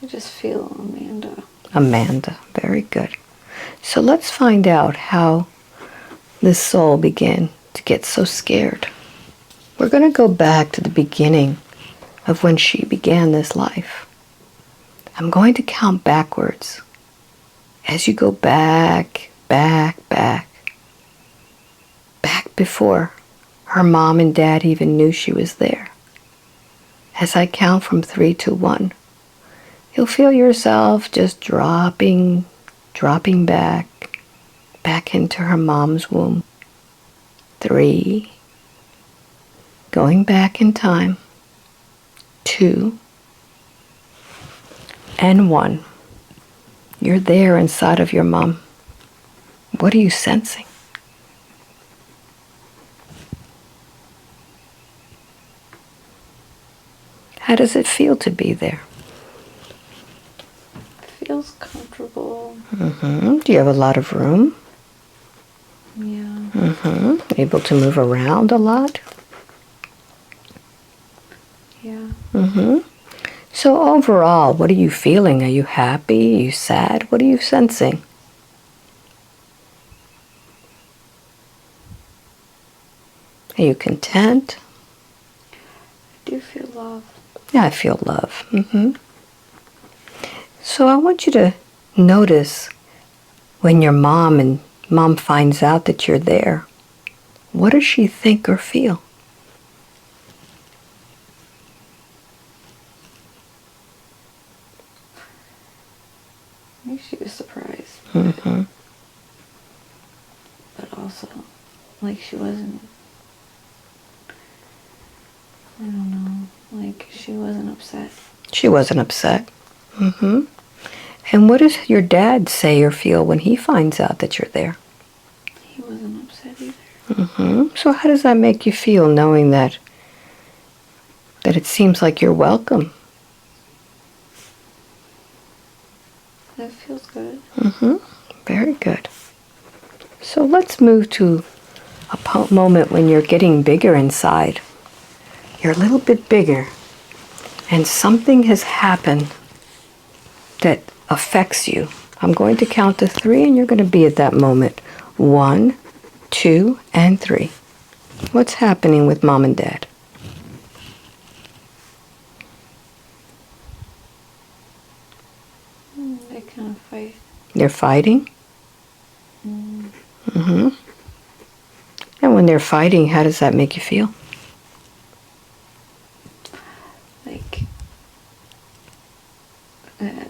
I just feel Amanda. Amanda, very good. So let's find out how this soul began to get so scared. We're going to go back to the beginning of when she began this life. I'm going to count backwards. As you go back, back before her mom and dad even knew she was there. As I count from 3 to 1, you'll feel yourself just dropping back into her mom's womb. 3, going back in time. 2, and 1. You're there inside of your mom. What are you sensing? How does it feel to be there? Feels comfortable. Mm-hmm. Do you have a lot of room? Yeah. Mm-hmm. Able to move around a lot? Yeah. Mm-hmm. So overall, what are you feeling? Are you happy? Are you sad? What are you sensing? Are you content? I do feel love. Yeah, I feel love. So I want you to notice when your mom finds out that you're there. What does she think or feel? I think she was surprised. But also, like, she wasn't, I don't know, like, she wasn't upset. She wasn't upset. And what does your dad say or feel when he finds out that you're there? He wasn't upset either. So how does that make you feel, knowing that it seems like you're welcome? That feels good. Very good. So let's move to a moment when you're getting bigger inside. You're a little bit bigger, and something has happened that affects you. I'm going to count to 3, and you're going to be at that moment. 1, 2, and 3. What's happening with mom and dad? They kind of fight. They're fighting? And when they're fighting, how does that make you feel?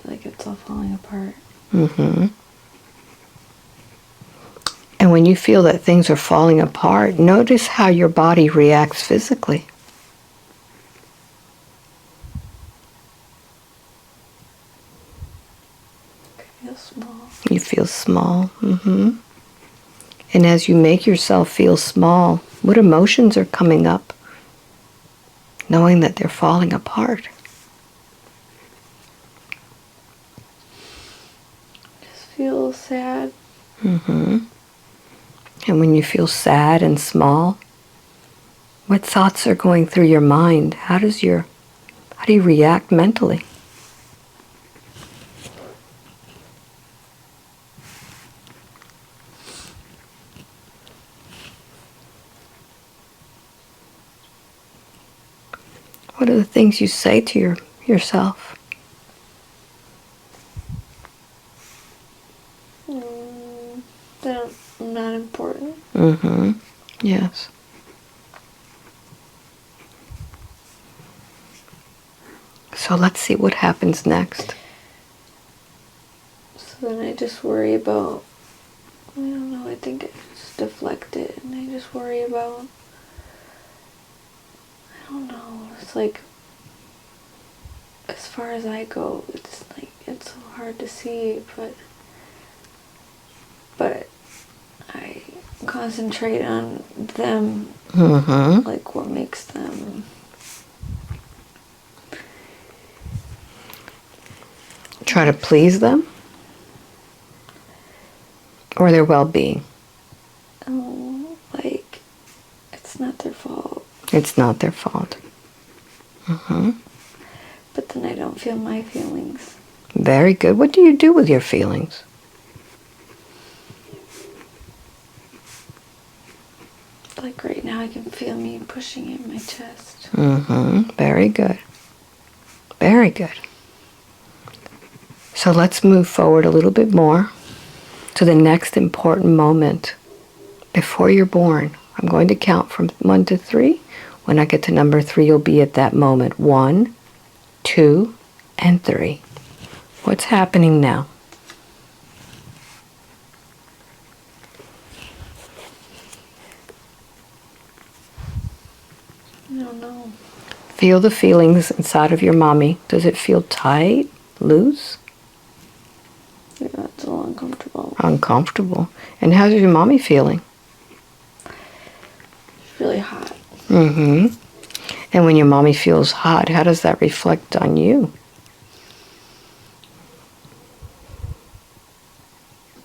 Like it's all falling apart. And when you feel that things are falling apart, notice how your body reacts physically. I feel small. You feel small. And as you make yourself feel small, what emotions are coming up, knowing that they're falling apart? Just feel sad. And when you feel sad and small, what thoughts are going through your mind? How do you react mentally? What are the things you say to yourself? That I'm not important. Yes. So let's see what happens next. So then I just worry about, I don't know, I think I just deflect it, and I just worry about, I don't know, it's like, as far as I go, it's like, it's so hard to see, but I concentrate on them, like what makes them. Try to please them? Or their well-being? Oh, like, it's not their fault. It's not their fault. But then I don't feel my feelings. Very good. What do you do with your feelings? Like right now I can feel me pushing it in my chest. Very good. Very good. So let's move forward a little bit more to the next important moment before you're born. I'm going to count from 1 to 3. When I get to number 3, you'll be at that moment. 1, 2, and 3. What's happening now? I don't know. Feel the feelings inside of your mommy. Does it feel tight, loose? Yeah, it's a little uncomfortable. Uncomfortable. And how's your mommy feeling? It's really hot. And when your mommy feels hot, how does that reflect on you?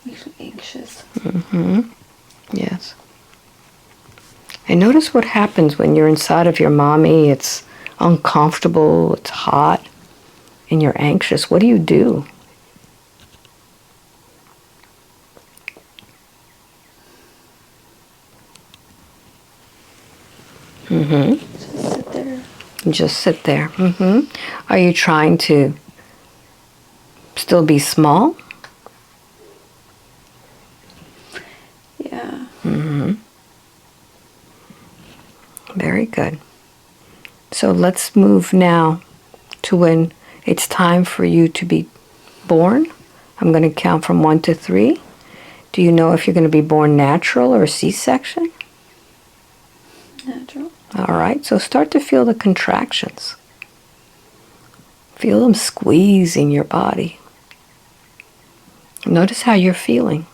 Makes me anxious. Yes. And notice what happens when you're inside of your mommy. It's uncomfortable, it's hot. and you're anxious, what do you do? Just sit there. Just sit there. Are you trying to still be small? Yeah. Very good. So let's move now to when it's time for you to be born. I'm going to count from 1 to 3. Do you know if you're going to be born natural or C-section? Natural. All right, so start to feel the contractions. Feel them squeezing your body. Notice how you're feeling.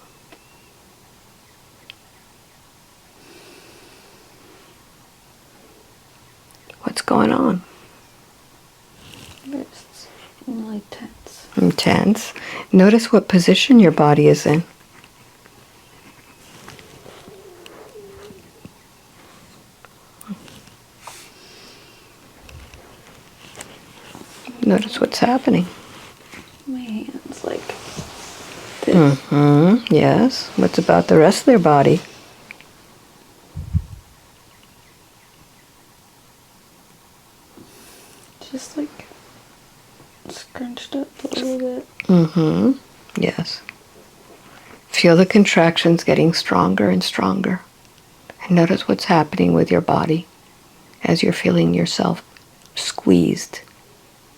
What's going on? It's really tense. Intense. Notice what position your body is in. Notice what's happening. My hands like this. Yes. What's about the rest of their body? Just like scrunched up a little bit. Yes. Feel the contractions getting stronger and stronger. And notice what's happening with your body as you're feeling yourself squeezed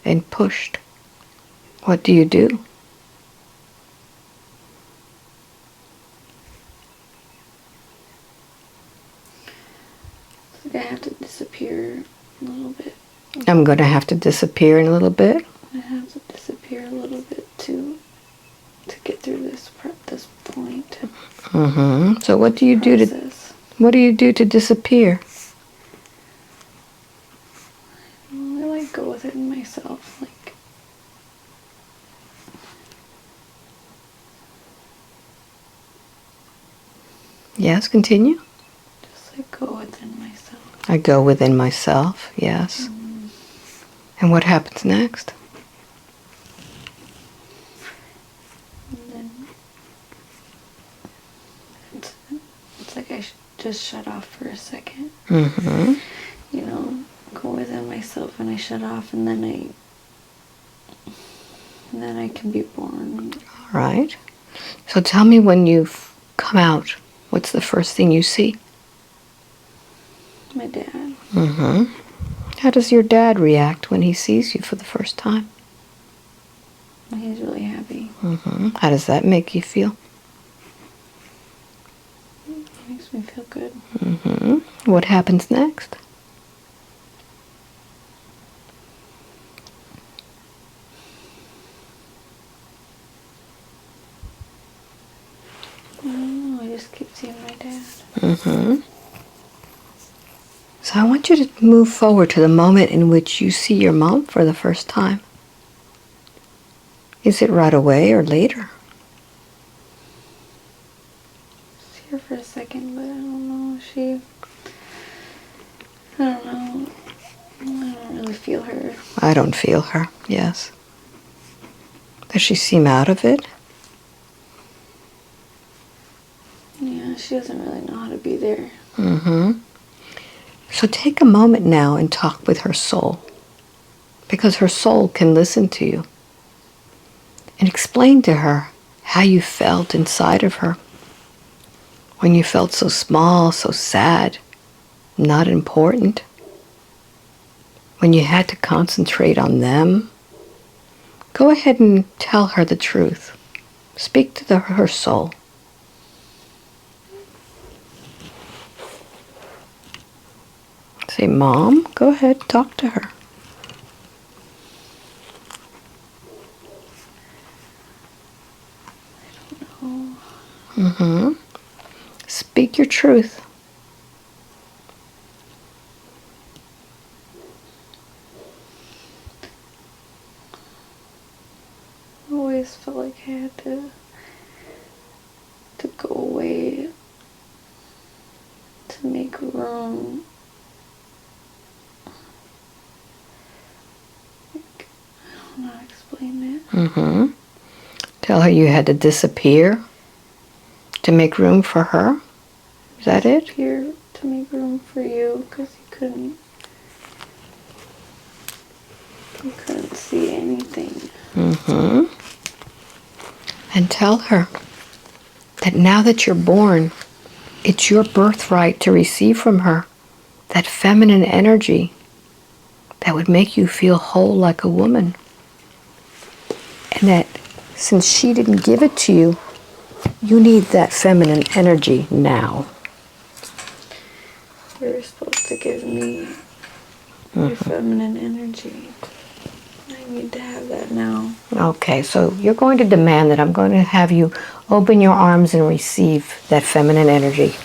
and pushed. What do you do? It's like I have to disappear a little bit. I'm going to have to disappear in a little bit. I have to disappear a little bit to get through this point. So what do you do to what do you do to disappear? I like go within myself, like Yes, continue. just like go within myself. I go within myself, yes. And what happens next? And then it's like I just shut off for a second. You know, go within myself and I shut off, and then I can be born. All right. So tell me, when you've come out, what's the first thing you see? My dad. How does your dad react when he sees you for the first time? He's really happy. How does that make you feel? It makes me feel good. What happens next? I don't know, I just keep seeing my dad. So I want you to move forward to the moment in which you see your mom for the first time. Is it right away or later? See her for a second, but I don't know. I don't know. I don't really feel her. I don't feel her, yes. Does she seem out of it? Yeah, she doesn't really know how to be there. So take a moment now and talk with her soul, because her soul can listen to you. And explain to her how you felt inside of her when you felt so small, so sad, not important. When you had to concentrate on them. Go ahead and tell her the truth. Speak to her soul. Say, Mom, go ahead, talk to her. Speak your truth. I always felt like I had to go away to make room. Like, I don't know how to explain it. Mm-hmm. Tell her you had to disappear to make room for her. Is that it? Here to make room for you, because you couldn't see anything. Mm-hmm. And tell her that now that you're born, it's your birthright to receive from her that feminine energy that would make you feel whole like a woman. And that since she didn't give it to you, you need that feminine energy now. You were supposed to give me your feminine energy. I need to have that now. Okay, so you're going to demand that I'm going to have you open your arms and receive that feminine energy.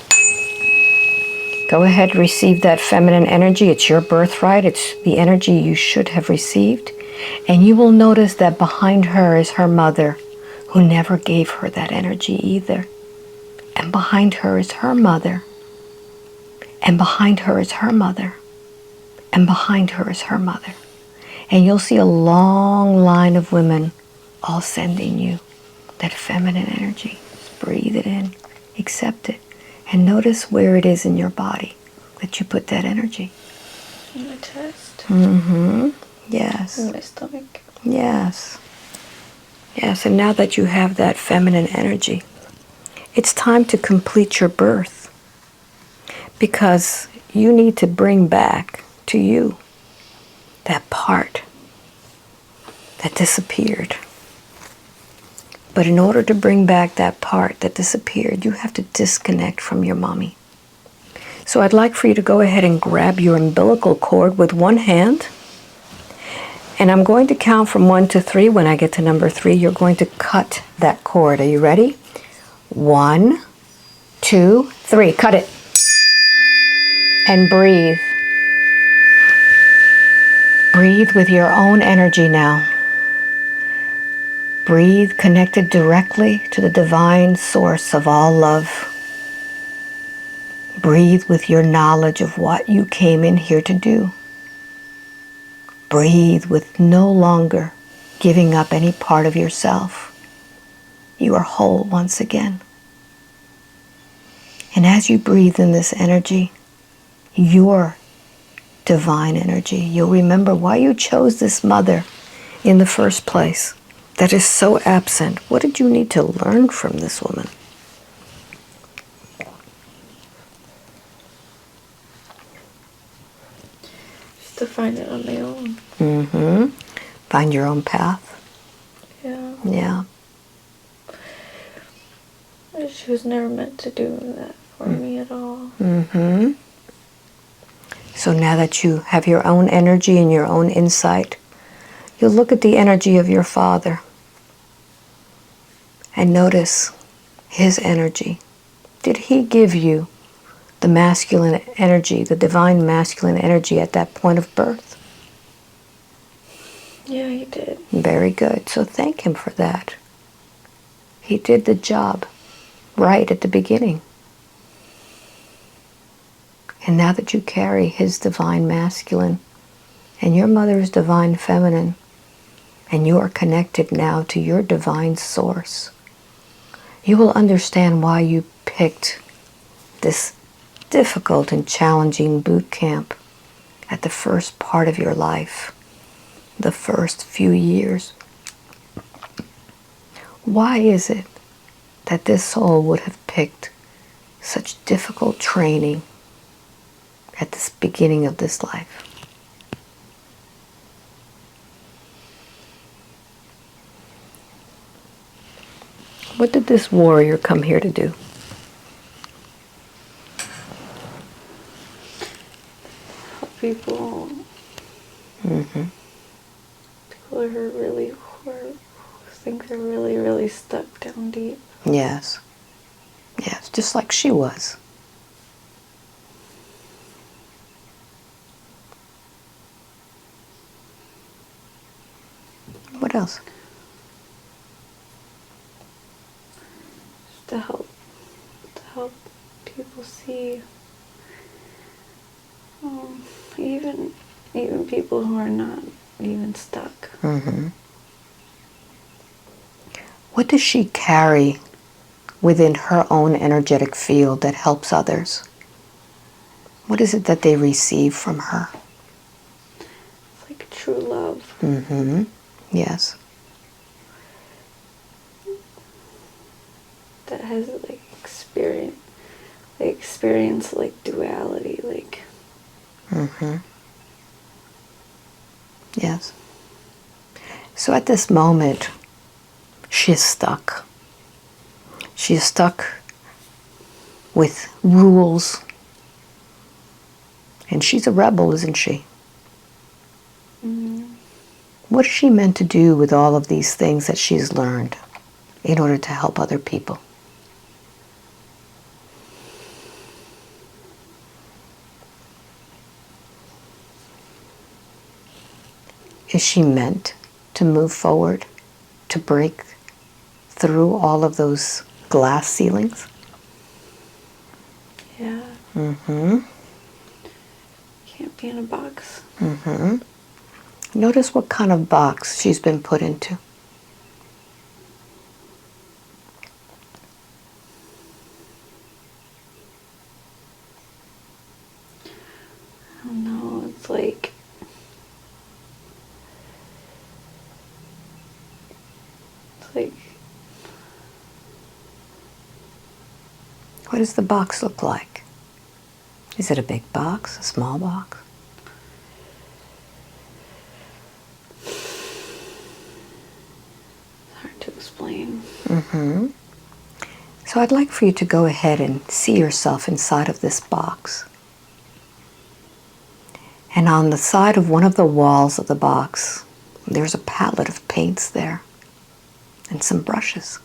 Go ahead, receive that feminine energy. It's your birthright. It's the energy you should have received. And you will notice that behind her is her mother, who never gave her that energy either. And behind her is her mother. And behind her is her mother. And behind her is her mother. And you'll see a long line of women all sending you that feminine energy. Just breathe it in, accept it, and notice where it is in your body that you put that energy. In my chest. Mm-hmm. Yes. In my stomach. Yes. Yes, and now that you have that feminine energy, it's time to complete your birth, because you need to bring back to you that part that disappeared. But in order to bring back that part that disappeared, you have to disconnect from your mommy. So I'd like for you to go ahead and grab your umbilical cord with one hand. And I'm going to count from 1 to 3. When I get to number 3, you're going to cut that cord. Are you ready? 1, 2, 3. Cut it. And breathe. Breathe with your own energy now. Breathe connected directly to the divine source of all love. Breathe with your knowledge of what you came in here to do. Breathe with no longer giving up any part of yourself. You are whole once again. And as you breathe in this energy, your divine energy, you'll remember why you chose this mother in the first place that is so absent. What did you need to learn from this woman? Just to find it on my own. Mm-hmm. Find your own path. Yeah. Yeah. She was never meant to do that for me at all. Mm-hmm. So now that you have your own energy and your own insight, you'll look at the energy of your father and notice his energy. Did he give you the masculine energy, the divine masculine energy at that point of birth? Yeah, he did. Very good. So thank him for that. He did the job right at the beginning. And now that you carry his divine masculine and your mother's divine feminine, and you are connected now to your divine source, you will understand why you picked this difficult and challenging boot camp at the first part of your life, the first few years. Why is it that this soul would have picked such difficult training at this beginning of this life? What did this warrior come here to do? Help people. Mm-hmm. People who think they're really, really stuck down deep. Yes. Yes, just like she was. What else? Just to help people see, even people who are not even stuck. Mm-hmm. What does she carry within her own energetic field that helps others? What is it that they receive from her? It's like true love. Mm-hmm. Yes. That has like experience like duality, like. Mm-hmm. Yes. So at this moment, she is stuck. She is stuck with rules. And she's a rebel, isn't she? Mm-hmm. What is she meant to do with all of these things that she's learned in order to help other people? Is she meant to move forward, to break through all of those glass ceilings? Yeah. Mm-hmm. Can't be in a box. Mm-hmm. Notice what kind of box she's been put into. I don't know. It's like. It's like. What does the box look like? Is it a big box, a small box? Hard to explain. Mm-hmm. So I'd like for you to go ahead and see yourself inside of this box. And on the side of one of the walls of the box, there's a palette of paints there and some brushes.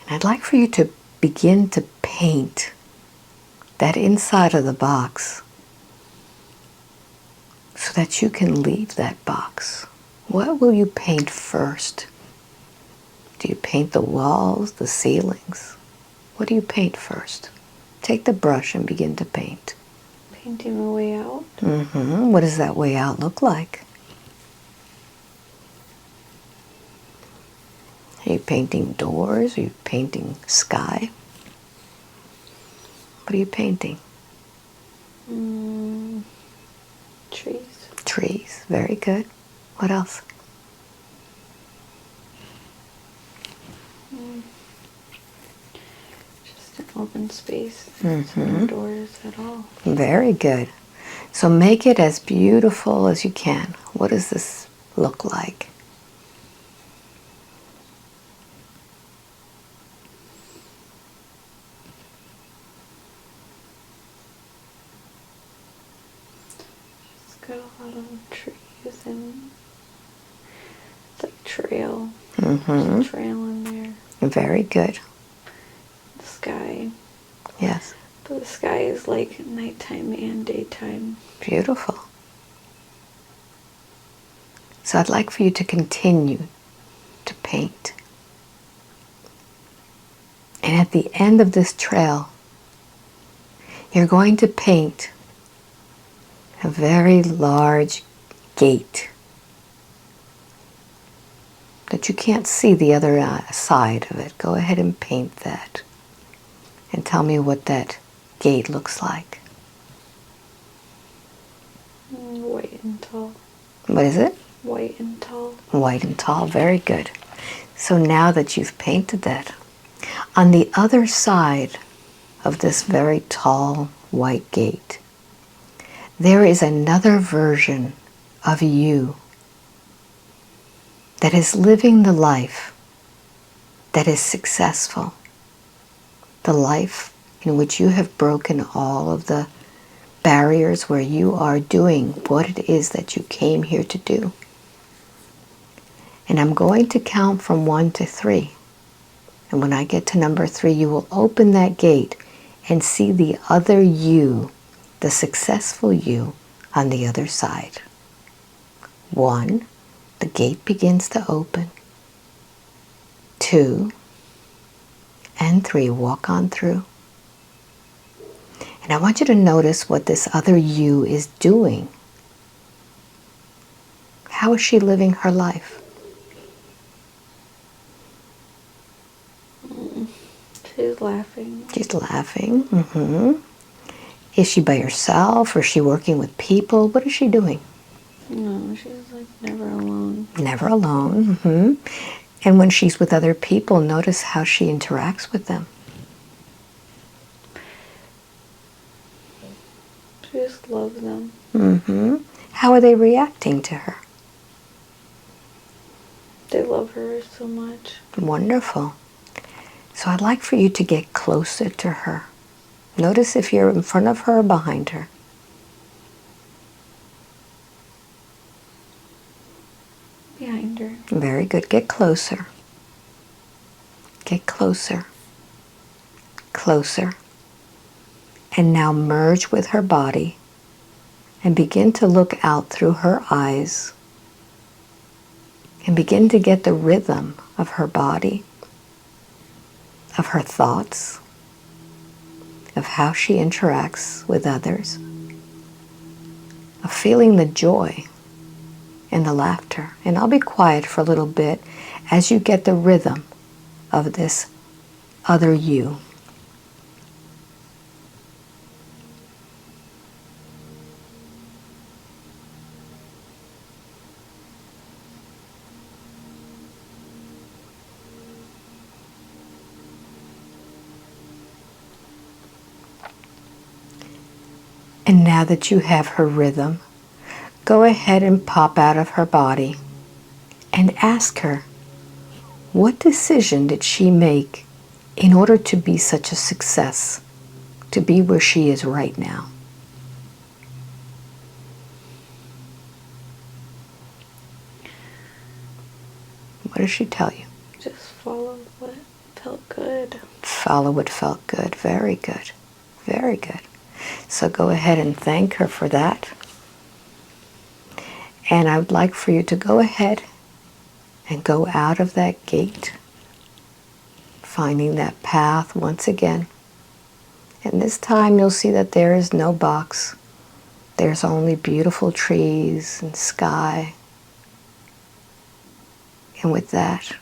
And I'd like for you to begin to paint that inside of the box so that you can leave that box. What will you paint first? Do you paint the walls, the ceilings? What do you paint first? Take the brush and begin to paint. Painting the way out. Mm-hmm. What does that way out look like? Are you painting doors? Are you painting sky? What are you painting? Trees. Trees. Very good. What else? Just an open space. Mm-hmm. No doors at all. Very good. So make it as beautiful as you can. What does this look like? It's got a lot of trees and it's like trail. Mm-hmm. There's a trail in there. Very good. The sky. Yes. But the sky is like nighttime and daytime. Beautiful. So I'd like for you to continue to paint. And at the end of this trail, you're going to paint a very large gate that you can't see the other side of it. Go ahead and paint that. And tell me what that gate looks like. White and tall. What is it? White and tall. White and tall. Very good. So now that you've painted that, on the other side of this very tall white gate, there is another version of you that is living the life that is successful, the life in which you have broken all of the barriers, where you are doing what it is that you came here to do. And I'm going to count from 1 to 3. And when I get to number 3, you will open that gate and see the other you, the successful you, on the other side. 1, the gate begins to open. 2, and 3, walk on through. And I want you to notice what this other you is doing. How is she living her life? laughing. She's laughing. Is she by herself, or is she working with people? What is she doing? No, she's like never alone. Never alone. And when she's with other people, notice how she interacts with them. She just loves them. How are they reacting to her? They love her so much. Wonderful. So I'd like for you to get closer to her. Notice if you're in front of her or behind her. Behind her. Very good. Get closer. Get closer. Closer. And now merge with her body and begin to look out through her eyes and begin to get the rhythm of her body, of her thoughts, of how she interacts with others, of feeling the joy and the laughter. And I'll be quiet for a little bit as you get the rhythm of this other you. And now that you have her rhythm, go ahead and pop out of her body and ask her, what decision did she make in order to be such a success, to be where she is right now? What does she tell you? Just follow what felt good. Follow what felt good. Very good. Very good. So go ahead and thank her for that. And I would like for you to go ahead and go out of that gate, finding that path once again. And this time you'll see that there is no box. There's only beautiful trees and sky. And with that,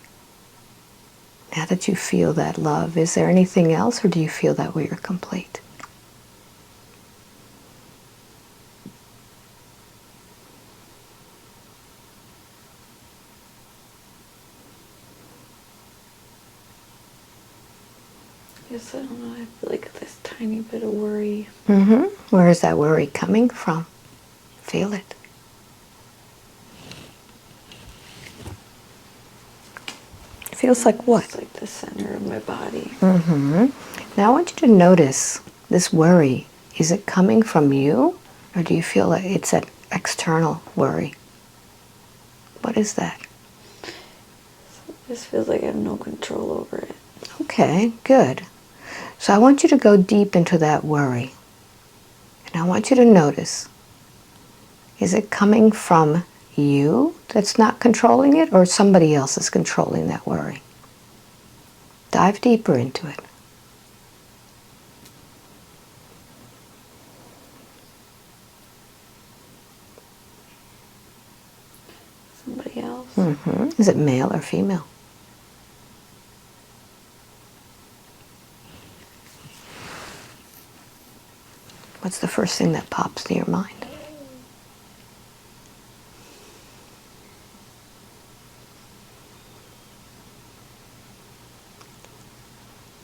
now that you feel that love, is there anything else, or do you feel that we are complete? Yes, I don't know. I feel like this tiny bit of worry. Where is that worry coming from? Feel it. Feels like what? It's like the center of my body. Now I want you to notice this worry. Is it coming from you, or do you feel like it's an external worry? What is that? It just feels like I have no control over it. Okay, good. So I want you to go deep into that worry. And I want you to notice, is it coming from you that's not controlling it, or somebody else is controlling that worry? Dive deeper into it. Somebody else. Is it male or female? What's the first thing that pops to your mind?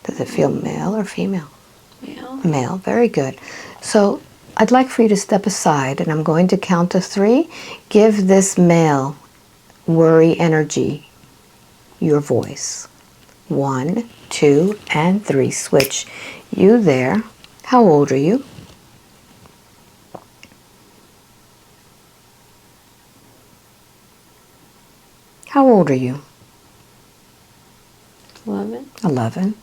Does it feel male or female? Male. Male, very good. So I'd like for you to step aside, and I'm going to count to 3. Give this male worry energy your voice. 1, 2, and 3. Switch. You there. How old are you? How old are you? 11. 11.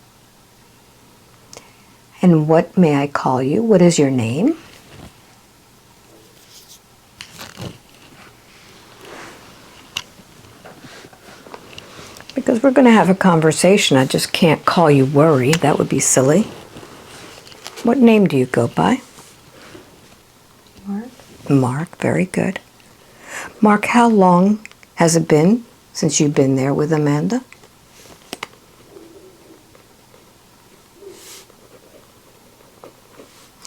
And what may I call you? What is your name? Because we're going to have a conversation. I just can't call you Worry. That would be silly. What name do you go by? Mark. Mark. Very good. Mark, how long has it been since you've been there with Amanda?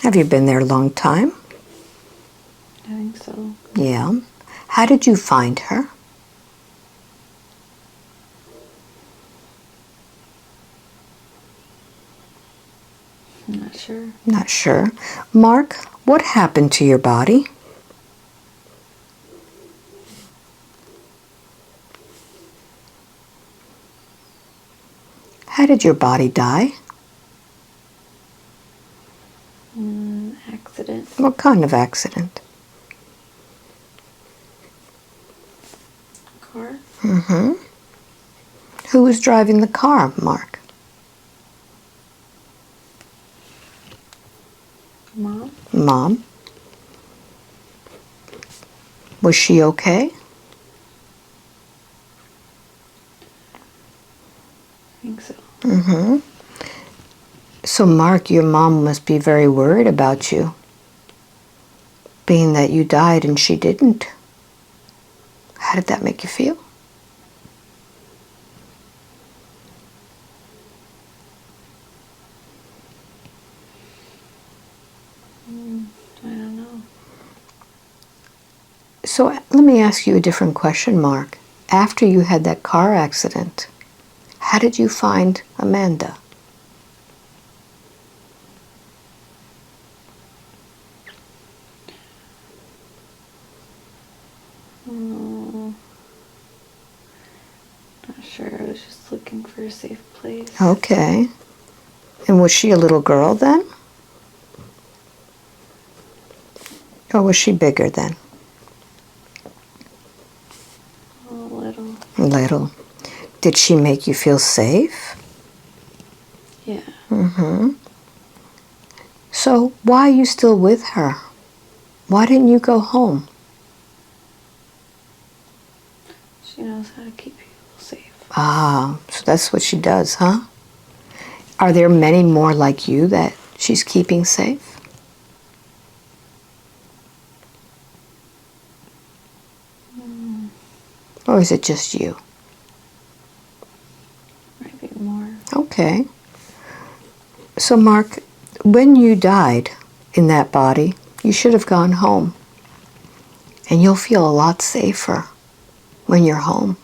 Have you been there a long time? I think so. Yeah. How did you find her? I'm not sure. Not sure. Mark, what happened to your body? How did your body die? Accident. What kind of accident? Car. Mm-hmm. Who was driving the car, Mark? Mom. Mom. Was she okay? I think so. Mm-hmm. So, Mark, your mom must be very worried about you, being that you died and she didn't. How did that make you feel? I don't know. So, let me ask you a different question, Mark. After you had that car accident, how did you find Amanda? Not sure. I was just looking for a safe place. Okay. And was she a little girl then? Or was she bigger then? A little. Little. Did she make you feel safe? Yeah. Mm-hmm. So why are you still with her? Why didn't you go home? She knows how to keep people safe. Ah, so that's what she does, huh? Are there many more like you that she's keeping safe? Or is it just you? Maybe more. Okay. So, Mark, when you died in that body, you should have gone home. And you'll feel a lot safer when you're home.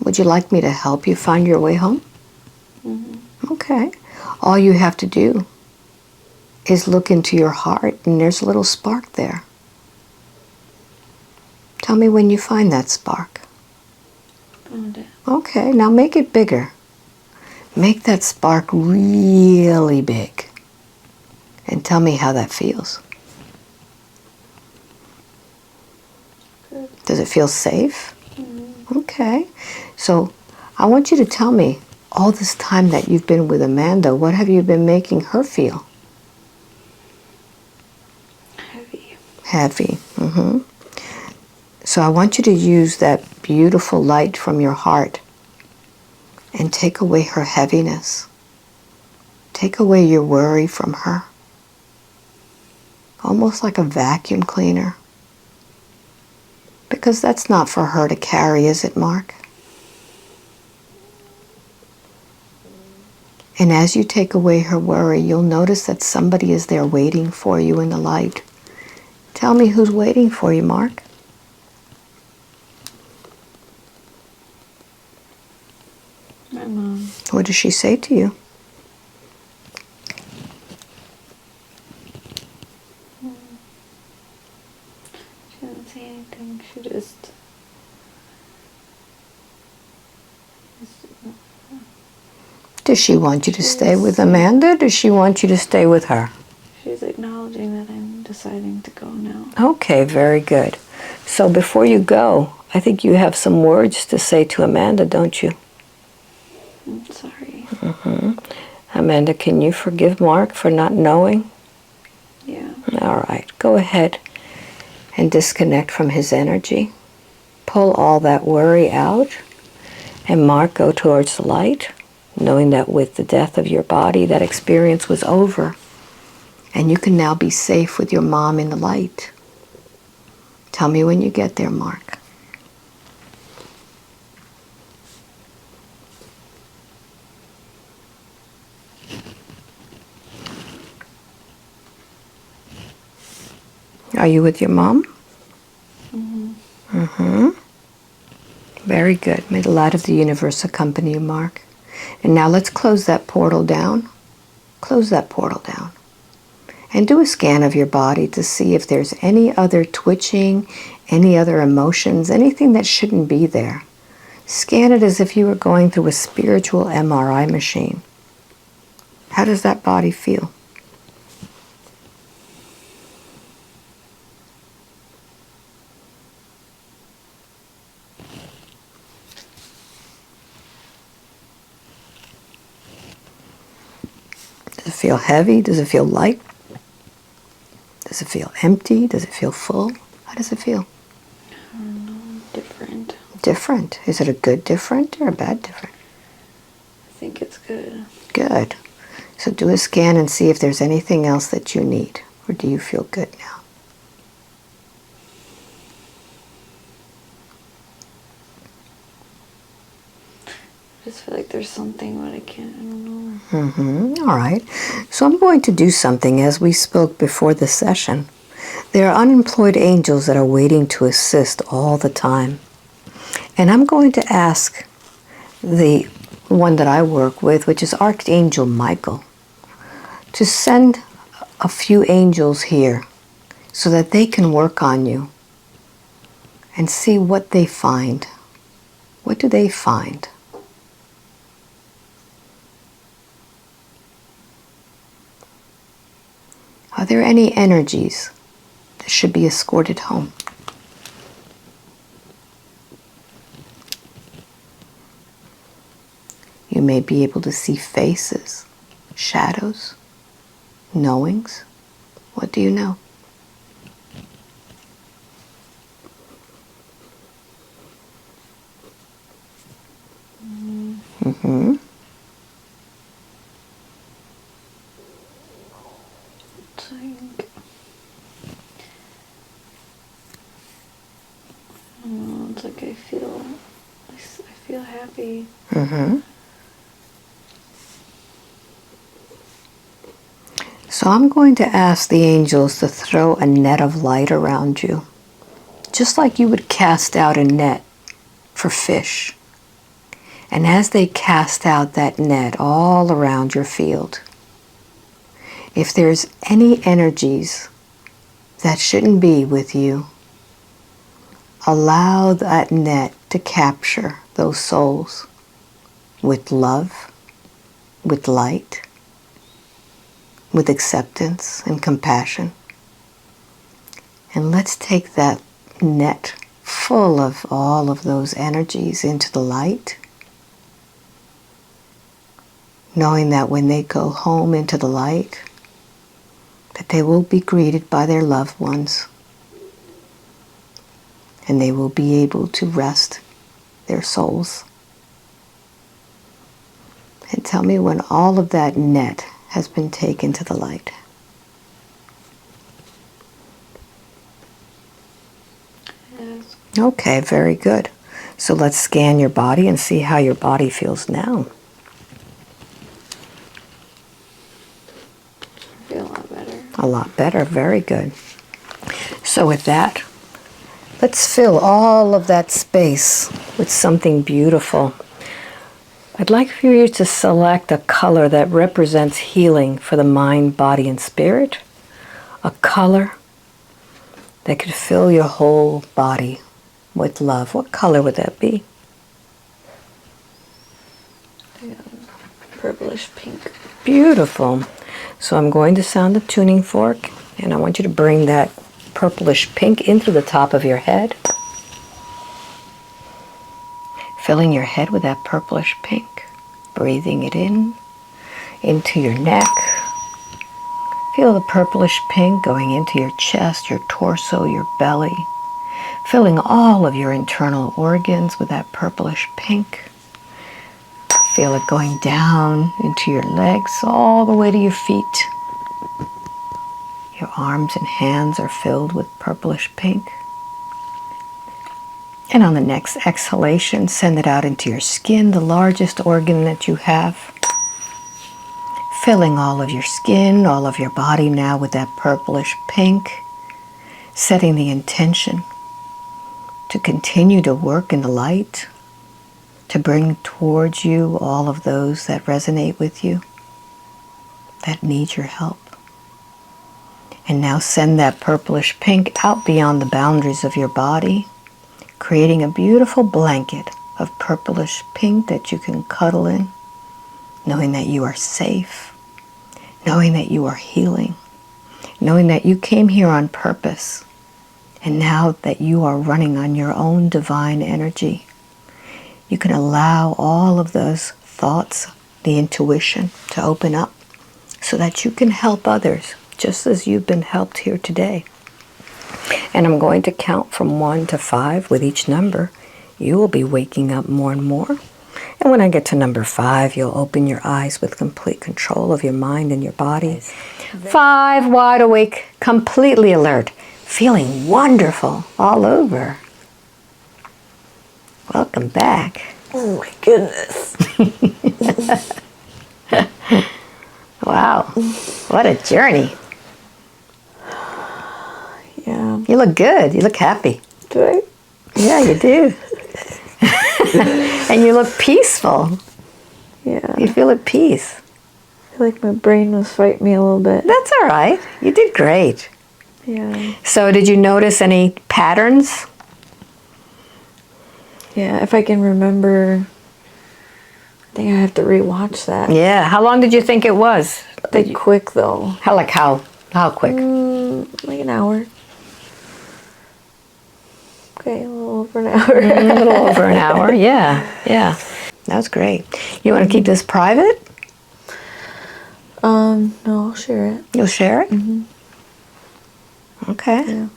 Would you like me to help you find your way home? Mm-hmm. Okay. All you have to do is look into your heart, and there's a little spark there. Tell me when you find that spark. Found it. Okay, now make it bigger. Make that spark really big. And tell me how that feels. Good. Does it feel safe? Mm-hmm. Okay. So I want you to tell me, all this time that you've been with Amanda, what have you been making her feel? Heavy. Heavy. Mm-hmm. So I want you to use that beautiful light from your heart and take away her heaviness. Take away your worry from her. Almost like a vacuum cleaner. Because that's not for her to carry, is it, Mark? And as you take away her worry, you'll notice that somebody is there waiting for you in the light. Tell me who's waiting for you, Mark. My mom. What does she say to you? She didn't say anything. She just... Does she want you to stay with Amanda? Or does she want you to stay with her? She's acknowledging that I'm deciding to go now. Okay, very good. So before you go, I think you have some words to say to Amanda, don't you? I'm sorry. Mm-hmm. Amanda, can you forgive Mark for not knowing? Yeah. All right, go ahead and disconnect from his energy. Pull all that worry out. And Mark, go towards the light, knowing that with the death of your body, that experience was over. And you can now be safe with your mom in the light. Tell me when you get there, Mark. Are you with your mom? Mm-hmm. Mm-hmm. Very good. May the light of the universe accompany you, Mark. And now let's close that portal down. Close that portal down. And do a scan of your body to see if there's any other twitching, any other emotions, anything that shouldn't be there. Scan it as if you were going through a spiritual MRI machine. How does that body feel? Does it feel heavy? Does it feel light? Does it feel empty? Does it feel full? How does it feel? I don't know. Different. Different. Is it a good different or a bad different? I think it's good. Good. So do a scan and see if there's anything else that you need. Or do you feel good now? I just feel like there's something, but I don't know. Mm-hmm. All right. So I'm going to do something as we spoke before the session. There are unemployed angels that are waiting to assist all the time. And I'm going to ask the one that I work with, which is Archangel Michael, to send a few angels here so that they can work on you and see what they find. What do they find? Are there any energies that should be escorted home? You may be able to see faces, shadows, knowings. What do you know? Mm-hmm. It's like I feel happy. Mm-hmm. So I'm going to ask the angels to throw a net of light around you, just like you would cast out a net for fish. And as they cast out that net all around your field, if there's any energies that shouldn't be with you, allow that net to capture those souls with love, with light, with acceptance and compassion. And let's take that net full of all of those energies into the light, knowing that when they go home into the light, that they will be greeted by their loved ones and they will be able to rest their souls. And tell me when all of that net has been taken to the light. Yes. Okay, very good. So let's scan your body and see how your body feels now. I feel a lot better. A lot better, very good. So with that, let's fill all of that space with something beautiful. I'd like for you to select a color that represents healing for the mind, body, and spirit. A color that could fill your whole body with love. What color would that be? Purplish pink. Beautiful. So I'm going to sound the tuning fork, and I want you to bring that purplish pink into the top of your head. Filling your head with that purplish pink. Breathing it in, into your neck. Feel the purplish pink going into your chest, your torso, your belly. Filling all of your internal organs with that purplish pink. Feel it going down into your legs, all the way to your feet. Your arms and hands are filled with purplish pink. And on the next exhalation, send it out into your skin, the largest organ that you have. Filling all of your skin, all of your body now with that purplish pink. setting the intention to continue to work in the light, to bring towards you all of those that resonate with you, that need your help. And now send that purplish pink out beyond the boundaries of your body, creating a beautiful blanket of purplish pink that you can cuddle in, knowing that you are safe, knowing that you are healing, knowing that you came here on purpose, and now that you are running on your own divine energy, you can allow all of those thoughts, the intuition, to open up so that you can help others just as you've been helped here today. And I'm going to count from 1 to 5. With each number, you will be waking up more and more. And when I get to number 5, you'll open your eyes with complete control of your mind and your body. 5, wide awake, completely alert, feeling wonderful all over. Welcome back. Oh my goodness. Wow, what a journey. Yeah. You look good. You look happy. Do I? Yeah, you do. And you look peaceful. Yeah. You feel at peace. I feel like my brain was fighting me a little bit. That's all right. You did great. Yeah. So did you notice any patterns? Yeah, if I can remember, I think I have to rewatch that. Yeah. How long did you think it was? Like quick though. How quick? Like an hour. Okay, a little over an hour. A little over an hour. Yeah. Yeah. That was great. You want to keep this private? No, I'll share it. You'll share it? Mm-hmm. Okay. Yeah.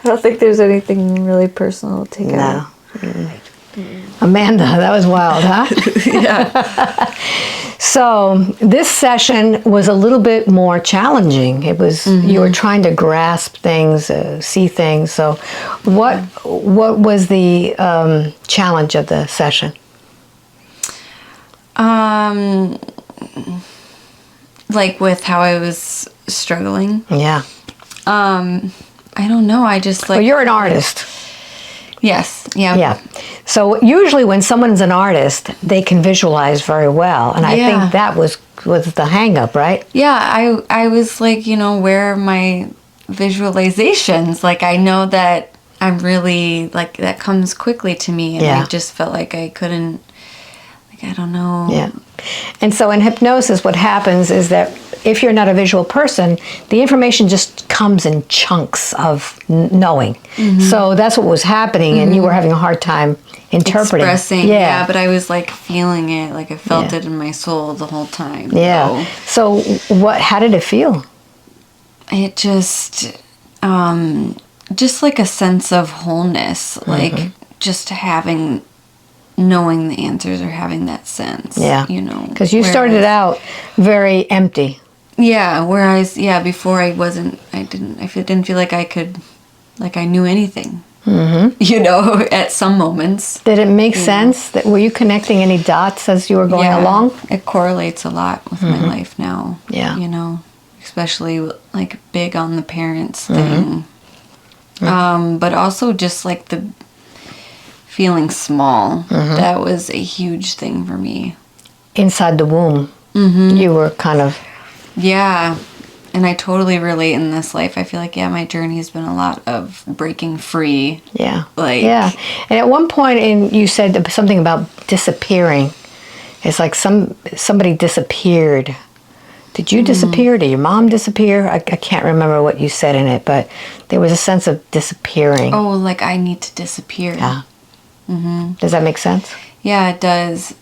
I don't think there's anything really personal to take out. No. Amanda, that was wild, huh? Yeah. So this session was a little bit more challenging. It was you were trying to grasp things, see things. So, what was the challenge of the session? Like with how I was struggling. Yeah. I don't know. I just like. Well, you're an artist. Yes. Yeah. Yeah. So usually when someone's an artist, they can visualize very well, and I think that was the hang up, right? Yeah. I was like, where are my visualizations? Like, I know that I'm really like that comes quickly to me, and I just felt like I couldn't. Like, I don't know. Yeah. And so in hypnosis, what happens is that if you're not a visual person, the information just comes in chunks of knowing. So that's what was happening, and you were having a hard time interpreting. Expressing, yeah, but I was like feeling it, like I felt it in my soul the whole time. Yeah. So how did it feel? It just like a sense of wholeness, like just knowing the answers or having that sense. Yeah. Because you started out very empty. Yeah, whereas before I didn't feel like I knew anything. At some moments. Did it make sense? Were you connecting any dots as you were going along? It correlates a lot with my life now. Yeah. Especially like big on the parents thing. But also just like the feeling small. That was a huge thing for me. Inside the womb, you were kind of... Yeah, and I totally relate in this life. I feel like, my journey has been a lot of breaking free. Yeah. Yeah. And at one point, you said something about disappearing. It's like somebody disappeared. Did you disappear? Did your mom disappear? I can't remember what you said in it, but there was a sense of disappearing. Oh, like I need to disappear. Yeah. Does that make sense? Yeah, it does.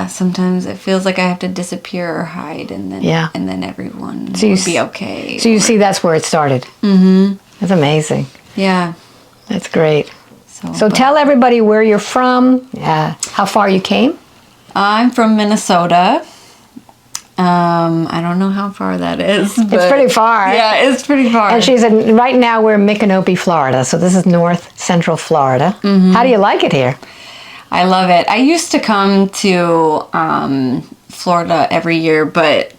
Sometimes it feels like I have to disappear or hide, and then everyone will be okay. So you see, that's where it started. That's amazing. Yeah. That's great. So tell everybody where you're from, how far you came. I'm from Minnesota. I don't know how far that is. But it's pretty far. Yeah, it's pretty far. And right now we're in Micanopy, Florida. So this is north central Florida. How do you like it here? I love it. I used to come to Florida every year, but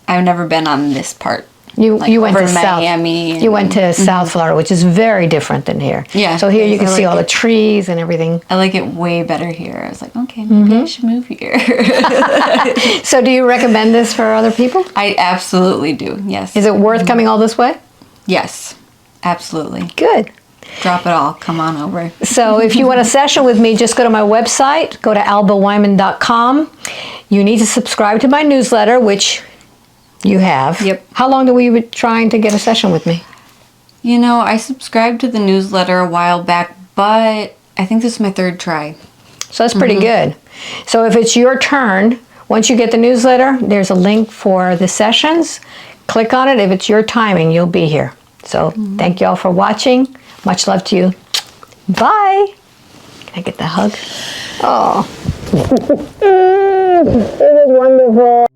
I've never been on this part. You went over to Miami. South. You went to South Florida, which is very different than here. Yeah. So here you can I see like all it. the trees and everything. I like it way better here. I was like, okay, maybe I should move here. So do you recommend this for other people? I absolutely do. Yes. Is it worth coming all this way? Yes. Absolutely. Good. Drop it all. Come on over. So if you want a session with me, just go to my website, go to albaweinman.com. You need to subscribe to my newsletter, which you have. Yep. How long do we been trying to get a session with me? You know, I subscribed to the newsletter a while back, but I think this is my third try. So that's pretty good. So if it's your turn, once you get the newsletter, there's a link for the sessions. Click on it. If it's your timing, you'll be here. So thank you all for watching. Much love to you. Bye. Can I get the hug? Oh. It was wonderful.